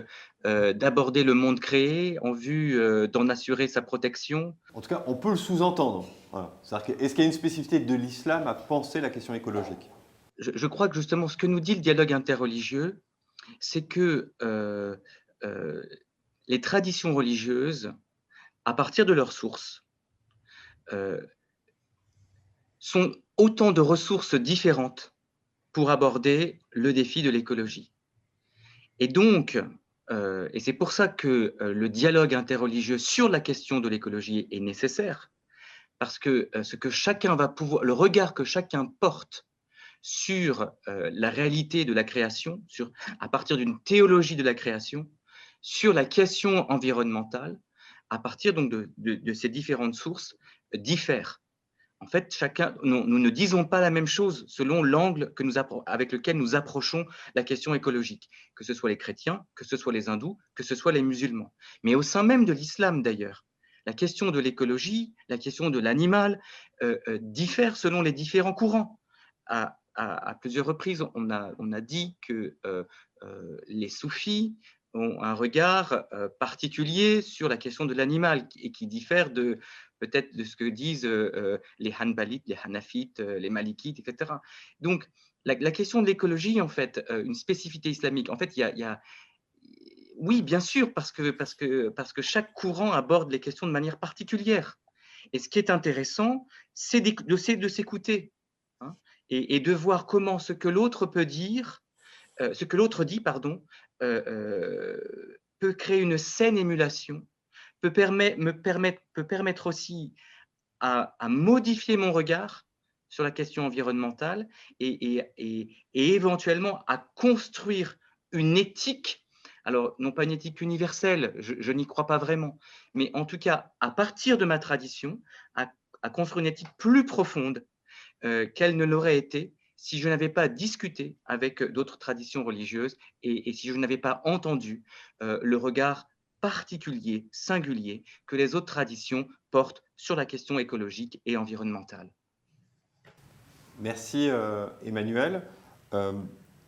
d'aborder le monde créé en vue d'en assurer sa protection? En tout cas, on peut le sous-entendre. Voilà. Est-ce qu'il y a une spécificité de l'islam à penser la question écologique? Je crois que justement, ce que nous dit le dialogue interreligieux, c'est que les traditions religieuses, à partir de leurs sources, sont autant de ressources différentes pour aborder le défi de l'écologie. Et donc, et c'est pour ça que le dialogue interreligieux sur la question de l'écologie est nécessaire, parce que ce que chacun va pouvoir, le regard que chacun porte sur la réalité de la création, à partir d'une théologie de la création, sur la question environnementale, à partir donc de ces différentes sources, diffère. En fait, nous ne disons pas la même chose selon l'angle avec lequel nous approchons la question écologique, que ce soit les chrétiens, que ce soit les hindous, que ce soit les musulmans. Mais au sein même de l'islam d'ailleurs, la question de l'écologie, la question de l'animal diffère selon les différents courants. À plusieurs reprises, on a dit que les soufis ont un regard particulier sur la question de l'animal et qui diffère peut-être de ce que disent les Hanbalites, les Hanafites, les Malikites, etc. Donc, la question de l'écologie, en fait, une spécificité islamique, en fait, oui, bien sûr, parce que chaque courant aborde les questions de manière particulière. Et ce qui est intéressant, c'est de s'écouter, hein, et de voir comment ce que l'autre peut dire, ce que l'autre dit, pardon, peut créer une saine émulation, peut permettre aussi à modifier mon regard sur la question environnementale et éventuellement à construire une éthique. Alors, non pas une éthique universelle, je n'y crois pas vraiment, mais en tout cas, à partir de ma tradition, à construire une éthique plus profonde qu'elle ne l'aurait été si je n'avais pas discuté avec d'autres traditions religieuses et si je n'avais pas entendu le regard particulier, singulier, que les autres traditions portent sur la question écologique et environnementale. Merci Emmanuel.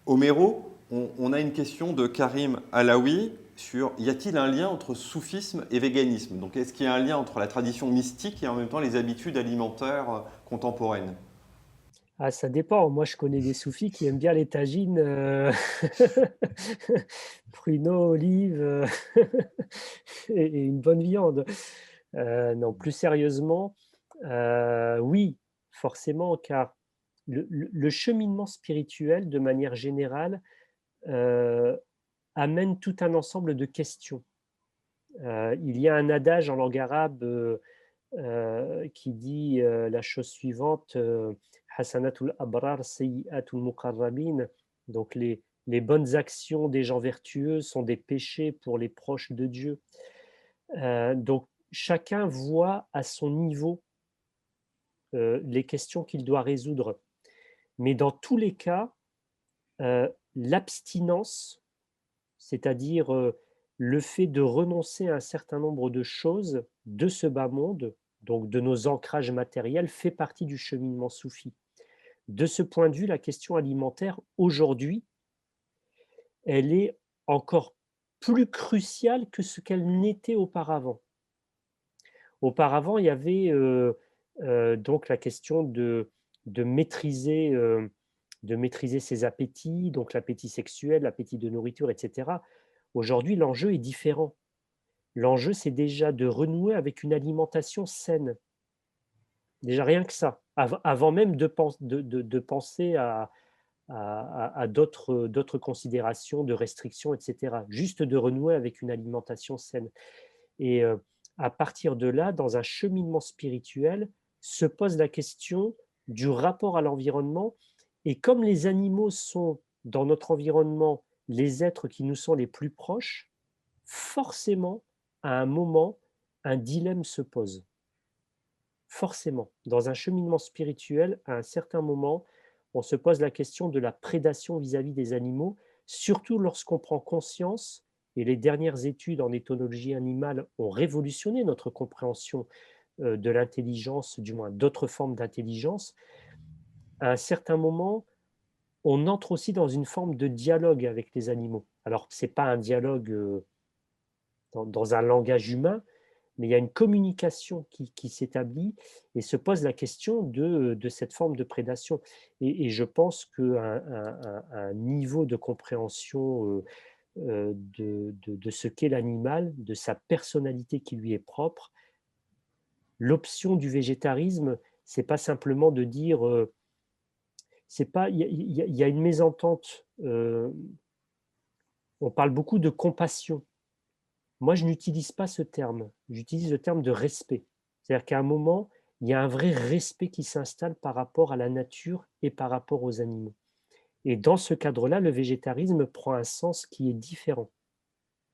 Homero, on a une question de Karim Alaoui sur y a-t-il un lien entre soufisme et véganisme? Donc est-ce qu'il y a un lien entre la tradition mystique et en même temps les habitudes alimentaires contemporaines? Ah, ça dépend. Moi, je connais des soufis qui aiment bien les tagines, pruneaux, olives et une bonne viande. Non, plus sérieusement, oui, forcément, car le cheminement spirituel, de manière générale, amène tout un ensemble de questions. Il y a un adage en langue arabe qui dit la chose suivante, Hasanatul abrar sayyiatul muqarrabin. Donc les bonnes actions des gens vertueux sont des péchés pour les proches de Dieu. Donc chacun voit à son niveau les questions qu'il doit résoudre. Mais dans tous les cas, l'abstinence, c'est-à-dire le fait de renoncer à un certain nombre de choses de ce bas monde, donc de nos ancrages matériels, fait partie du cheminement soufi. De ce point de vue, la question alimentaire, aujourd'hui, elle est encore plus cruciale que ce qu'elle n'était auparavant. Auparavant, il y avait donc la question de maîtriser ses appétits, donc l'appétit sexuel, l'appétit de nourriture, etc. Aujourd'hui, l'enjeu est différent. L'enjeu, c'est déjà de renouer avec une alimentation saine. Déjà rien que ça, avant même de penser à d'autres considérations de restrictions, etc. Juste de renouer avec une alimentation saine. Et à partir de là, dans un cheminement spirituel, se pose la question du rapport à l'environnement. Et comme les animaux sont dans notre environnement les êtres qui nous sont les plus proches, forcément, à un moment, un dilemme se pose. Forcément, dans un cheminement spirituel, à un certain moment, on se pose la question de la prédation vis-à-vis des animaux, surtout lorsqu'on prend conscience, et les dernières études en éthologie animale ont révolutionné notre compréhension de l'intelligence, du moins d'autres formes d'intelligence. À un certain moment, on entre aussi dans une forme de dialogue avec les animaux. Alors, ce n'est pas un dialogue dans un langage humain, mais il y a une communication qui s'établit et se pose la question de cette forme de prédation. Et je pense qu'à un niveau de compréhension de ce qu'est l'animal, de sa personnalité qui lui est propre, l'option du végétarisme, c'est pas simplement de dire, c'est pas, il y a une mésentente. on parle beaucoup de compassion. Moi, je n'utilise pas ce terme. J'utilise le terme de respect. C'est-à-dire qu'à un moment, il y a un vrai respect qui s'installe par rapport à la nature et par rapport aux animaux. Et dans ce cadre-là, le végétarisme prend un sens qui est différent.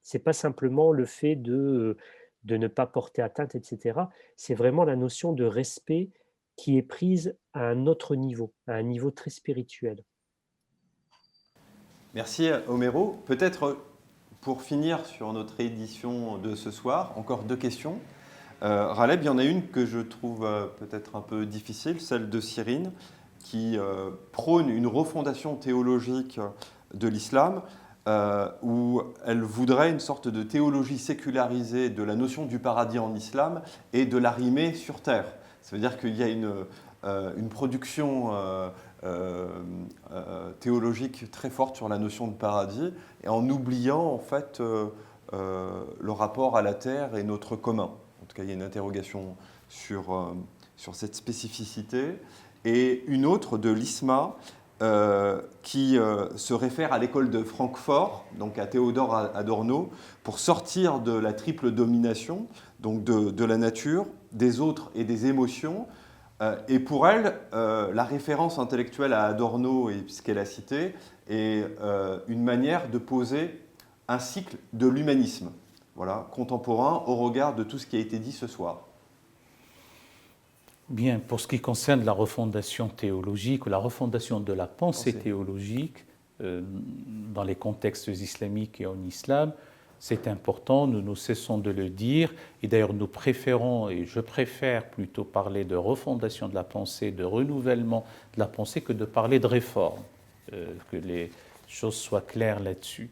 C'est pas simplement le fait de ne pas porter atteinte, etc. C'est vraiment la notion de respect qui est prise à un autre niveau, à un niveau très spirituel. Merci Homero. Peut-être pour finir sur notre édition de ce soir, encore 2 questions. Raleb, il y en a une que je trouve peut-être un peu difficile, celle de Cyrine, qui prône une refondation théologique de l'islam, où elle voudrait une sorte de théologie sécularisée de la notion du paradis en islam et de l'arrimée sur terre. Ça veut dire qu'il y a une production théologique très forte sur la notion de paradis, et en oubliant en fait le rapport à la terre et notre commun. En tout cas, il y a une interrogation sur cette spécificité. Et une autre de l'ISMA qui se réfère à l'école de Francfort, donc à Théodore Adorno, pour sortir de la triple domination, donc de la nature, des autres et des émotions. Et pour elle, la référence intellectuelle à Adorno et ce qu'elle a cité est une manière de poser un cycle de l'humanisme, voilà, contemporain au regard de tout ce qui a été dit ce soir. Bien, pour ce qui concerne la refondation théologique ou la refondation de la pensée théologique dans les contextes islamiques et en islam, c'est important, nous ne cessons de le dire, et d'ailleurs nous préférons, et je préfère plutôt parler de refondation de la pensée, de renouvellement de la pensée, que de parler de réforme, que les choses soient claires là-dessus.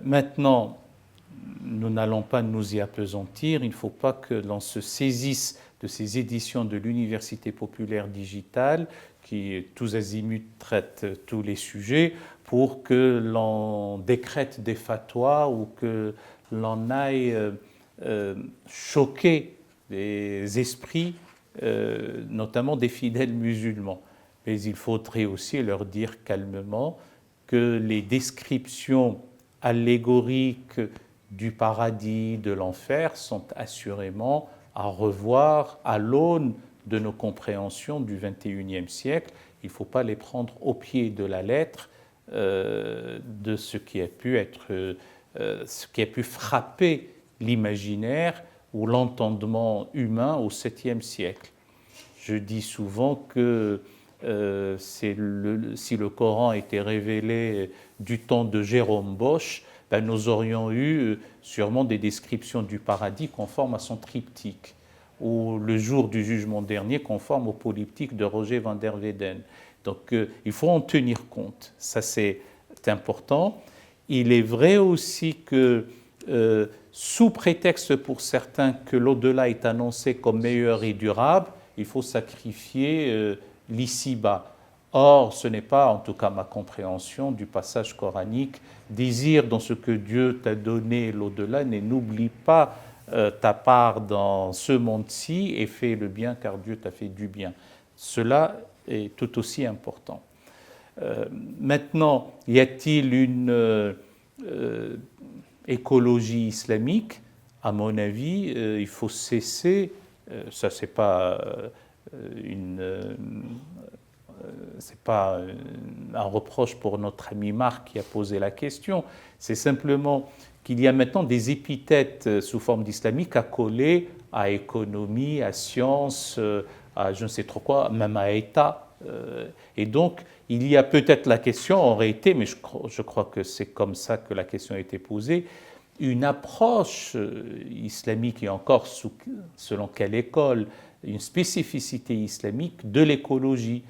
Maintenant, nous n'allons pas nous y appesantir, il ne faut pas que l'on se saisisse de ces éditions de l'Université populaire digitale, qui tous azimuts traitent tous les sujets, pour que l'on décrète des fatwas ou que l'on aille choquer les esprits, notamment des fidèles musulmans. Mais il faudrait aussi leur dire calmement que les descriptions allégoriques du paradis, de l'enfer, sont assurément à revoir à l'aune de nos compréhensions du XXIe siècle. Il ne faut pas les prendre au pied de la lettre de ce qui a pu frapper l'imaginaire ou l'entendement humain au 7e siècle. Je dis souvent que si le Coran était révélé du temps de Jérôme Bosch, ben nous aurions eu sûrement des descriptions du paradis conformes à son triptyque, ou le jour du jugement dernier conforme au polyptyque de Roger van der Weyden. Donc il faut en tenir compte, ça c'est important. Il est vrai aussi que sous prétexte pour certains que l'au-delà est annoncé comme meilleur et durable, il faut sacrifier l'ici-bas. Or, ce n'est pas, en tout cas ma compréhension du passage coranique, désire dans ce que Dieu t'a donné l'au-delà, et n'oublie pas ta part dans ce monde-ci et fais le bien car Dieu t'a fait du bien. Cela est tout aussi important. Maintenant, y a-t-il une écologie islamique? À mon avis, il faut cesser, ça c'est pas c'est pas un reproche pour notre ami Marc qui a posé la question, c'est simplement qu'il y a maintenant des épithètes sous forme d'islamique à coller à économie, à science, à je ne sais trop quoi, même à État. Et donc, il y a peut-être la question, aurait été, mais je crois que c'est comme ça que la question a été posée, une approche islamique, et encore selon quelle école, une spécificité islamique de l'écologie.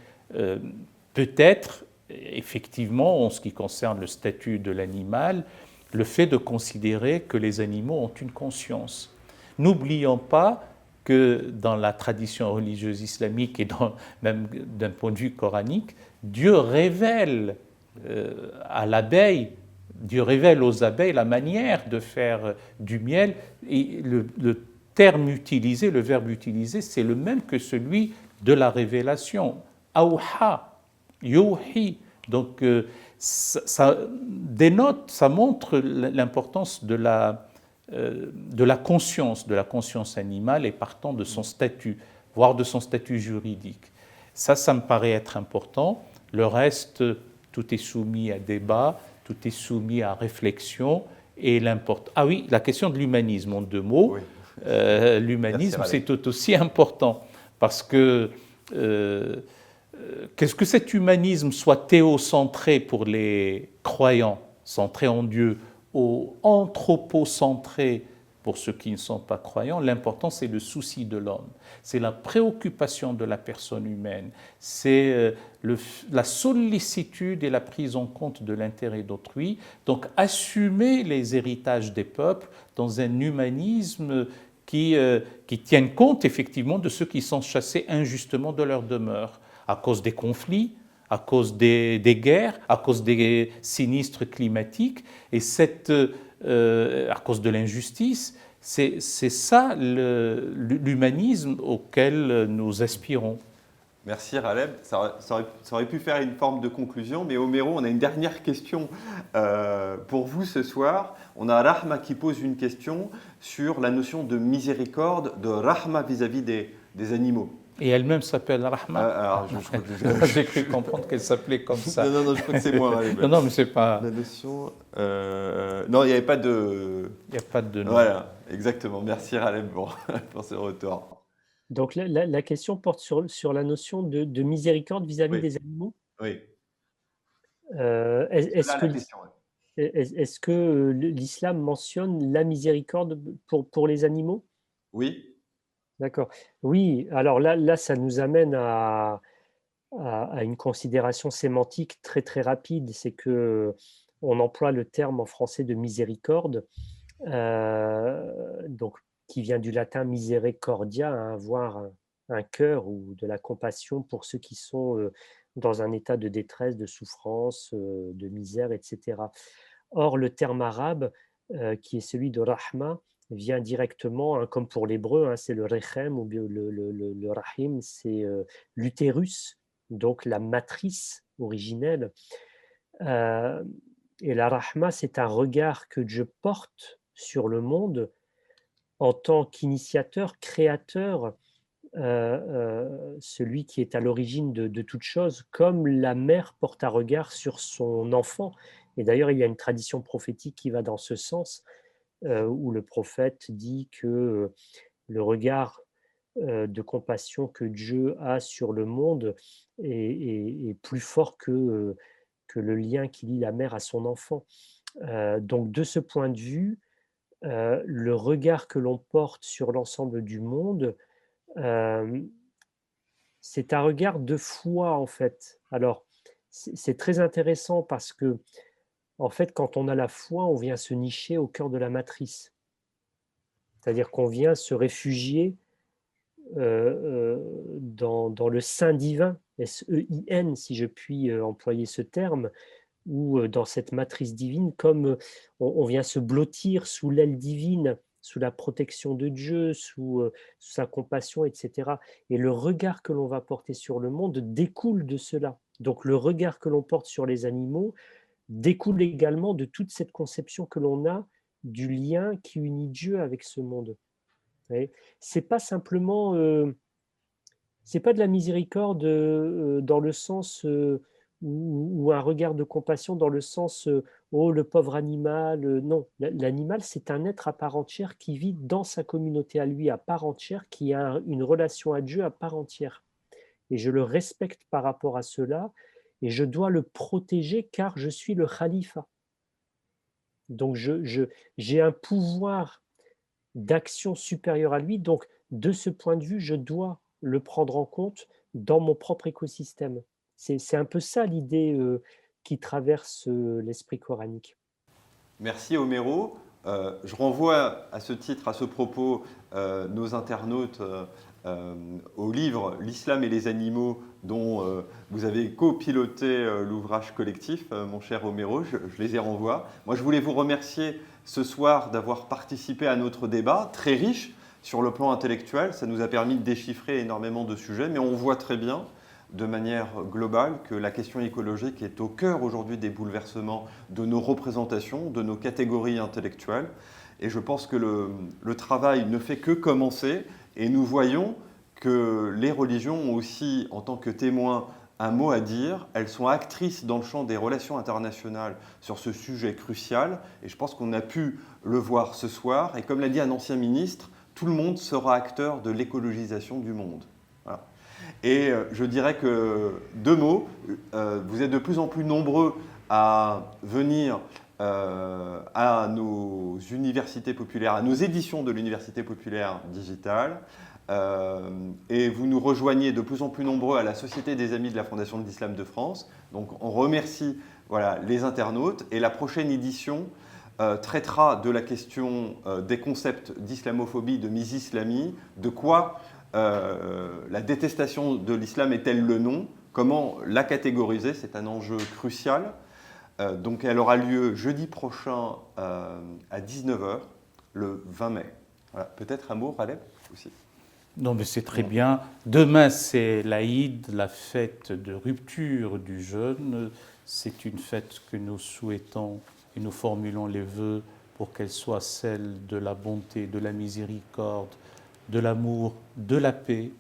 Peut-être, effectivement, en ce qui concerne le statut de l'animal, le fait de considérer que les animaux ont une conscience. N'oublions pas que dans la tradition religieuse islamique et même d'un point de vue coranique, Dieu révèle à l'abeille, Dieu révèle aux abeilles la manière de faire du miel, et le terme utilisé, le verbe utilisé, c'est le même que celui de la révélation. Awha, yuhi. Donc ça dénote, ça montre l'importance de la conscience animale et partant de son statut, voire de son statut juridique. Ça me paraît être important. Le reste, tout est soumis à débat, tout est soumis à réflexion. Et ah oui, la question de l'humanisme, en 2 mots. Oui. L'humanisme, c'est tout aussi important parce que qu'est-ce que cet humanisme soit théocentré pour les croyants, centré en Dieu, ou anthropocentré pour ceux qui ne sont pas croyants, l'important c'est le souci de l'homme, c'est la préoccupation de la personne humaine, c'est la sollicitude et la prise en compte de l'intérêt d'autrui, donc assumer les héritages des peuples dans un humanisme qui tienne compte effectivement de ceux qui sont chassés injustement de leur demeure, à cause des conflits, à cause des guerres, à cause des sinistres climatiques, et à cause de l'injustice. C'est ça l'humanisme auquel nous aspirons. Merci Raleb. Ça aurait pu faire une forme de conclusion, mais Homero, on a une dernière question pour vous ce soir. On a Rahma qui pose une question sur la notion de miséricorde, de Rahma vis-à-vis des animaux. Et elle-même s'appelle Rahma. Alors, j'ai cru comprendre qu'elle s'appelait comme ça. Non, je crois que c'est moi. Raleb. Non, mais c'est pas... La notion... Non, il n'y avait pas de... Il n'y a pas de nom. Voilà, exactement. Merci Raleb pour ce retour. Donc la question porte sur la notion de miséricorde vis-à-vis des animaux. Oui. Est-ce que l'islam mentionne la miséricorde pour les animaux? Oui. D'accord. Oui, alors là, ça nous amène à une considération sémantique très très rapide. C'est que on emploie le terme en français de miséricorde, donc qui vient du latin misericordia, avoir un cœur ou de la compassion pour ceux qui sont dans un état de détresse, de souffrance, de misère, etc. Or, le terme arabe, qui est celui de rahma, vient directement, comme pour l'hébreu, c'est le rechem ou le rahim, c'est l'utérus, donc la matrice originelle. Et la rahma, c'est un regard que Dieu porte sur le monde en tant qu'initiateur, créateur, celui qui est à l'origine de toute chose, comme la mère porte un regard sur son enfant. Et d'ailleurs, il y a une tradition prophétique qui va dans ce sens, où le prophète dit que le regard de compassion que Dieu a sur le monde est plus fort que le lien qui lie la mère à son enfant. Donc de ce point de vue, le regard que l'on porte sur l'ensemble du monde, c'est un regard de foi en fait. Alors c'est très intéressant parce que en fait, quand on a la foi, on vient se nicher au cœur de la matrice. C'est-à-dire qu'on vient se réfugier dans le sein divin, S-E-I-N, si je puis employer ce terme, ou dans cette matrice divine, comme on vient se blottir sous l'aile divine, sous la protection de Dieu, sous sa compassion, etc. Et le regard que l'on va porter sur le monde découle de cela. Donc le regard que l'on porte sur les animaux découle également de toute cette conception que l'on a du lien qui unit Dieu avec ce monde. C'est pas simplement, c'est pas de la miséricorde dans le sens ou un regard de compassion dans le sens oh le pauvre animal. Non, l'animal c'est un être à part entière qui vit dans sa communauté à lui à part entière, qui a une relation à Dieu à part entière. Et je le respecte par rapport à cela. Et je dois le protéger car je suis le khalifa. Donc j'ai un pouvoir d'action supérieur à lui. Donc de ce point de vue, je dois le prendre en compte dans mon propre écosystème. C'est un peu ça l'idée qui traverse l'esprit coranique. Merci Homero. Je renvoie à ce titre, à ce propos, nos internautes au livre « L'islam et les animaux » dont vous avez copiloté l'ouvrage collectif, mon cher Homero, je les ai renvois. Moi, je voulais vous remercier ce soir d'avoir participé à notre débat, très riche sur le plan intellectuel. Ça nous a permis de déchiffrer énormément de sujets, mais on voit très bien de manière globale que la question écologique est au cœur aujourd'hui des bouleversements de nos représentations, de nos catégories intellectuelles. Et je pense que le travail ne fait que commencer, et nous voyons que les religions ont aussi, en tant que témoins, un mot à dire. Elles sont actrices dans le champ des relations internationales sur ce sujet crucial, et je pense qu'on a pu le voir ce soir. Et comme l'a dit un ancien ministre, tout le monde sera acteur de l'écologisation du monde. Voilà. Et je dirais que, deux mots, vous êtes de plus en plus nombreux à venir à nos universités populaires, à nos éditions de l'Université populaire digitale. Et vous nous rejoignez de plus en plus nombreux à la Société des Amis de la Fondation de l'Islam de France. Donc on remercie les internautes. Et la prochaine édition traitera de la question des concepts d'islamophobie, de misislamie, de quoi la détestation de l'islam est-elle le nom, comment la catégoriser, c'est un enjeu crucial. Donc elle aura lieu jeudi prochain à 19h, le 20 mai. Voilà. Peut-être un mot, Raleb, aussi. Non, mais c'est très bien. Demain, c'est l'Aïd, la fête de rupture du jeûne. C'est une fête que nous souhaitons et nous formulons les vœux pour qu'elle soit celle de la bonté, de la miséricorde, de l'amour, de la paix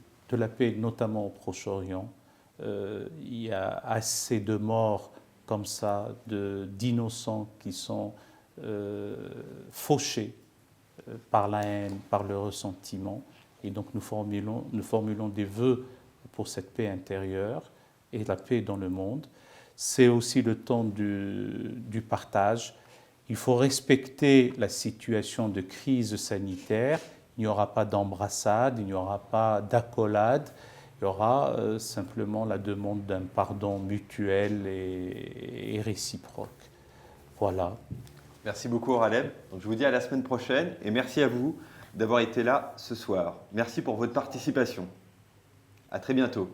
notamment au Proche-Orient. Il y a assez de morts comme ça, d'innocents qui sont fauchés par la haine, par le ressentiment. Et donc nous formulons des vœux pour cette paix intérieure et la paix dans le monde. C'est aussi le temps du partage. Il faut respecter la situation de crise sanitaire. Il n'y aura pas d'embrassade, il n'y aura pas d'accolade. Il y aura simplement la demande d'un pardon mutuel et réciproque. Voilà. Merci beaucoup, Raleb. Donc, je vous dis à la semaine prochaine et merci à vous d'avoir été là ce soir. Merci pour votre participation. À très bientôt.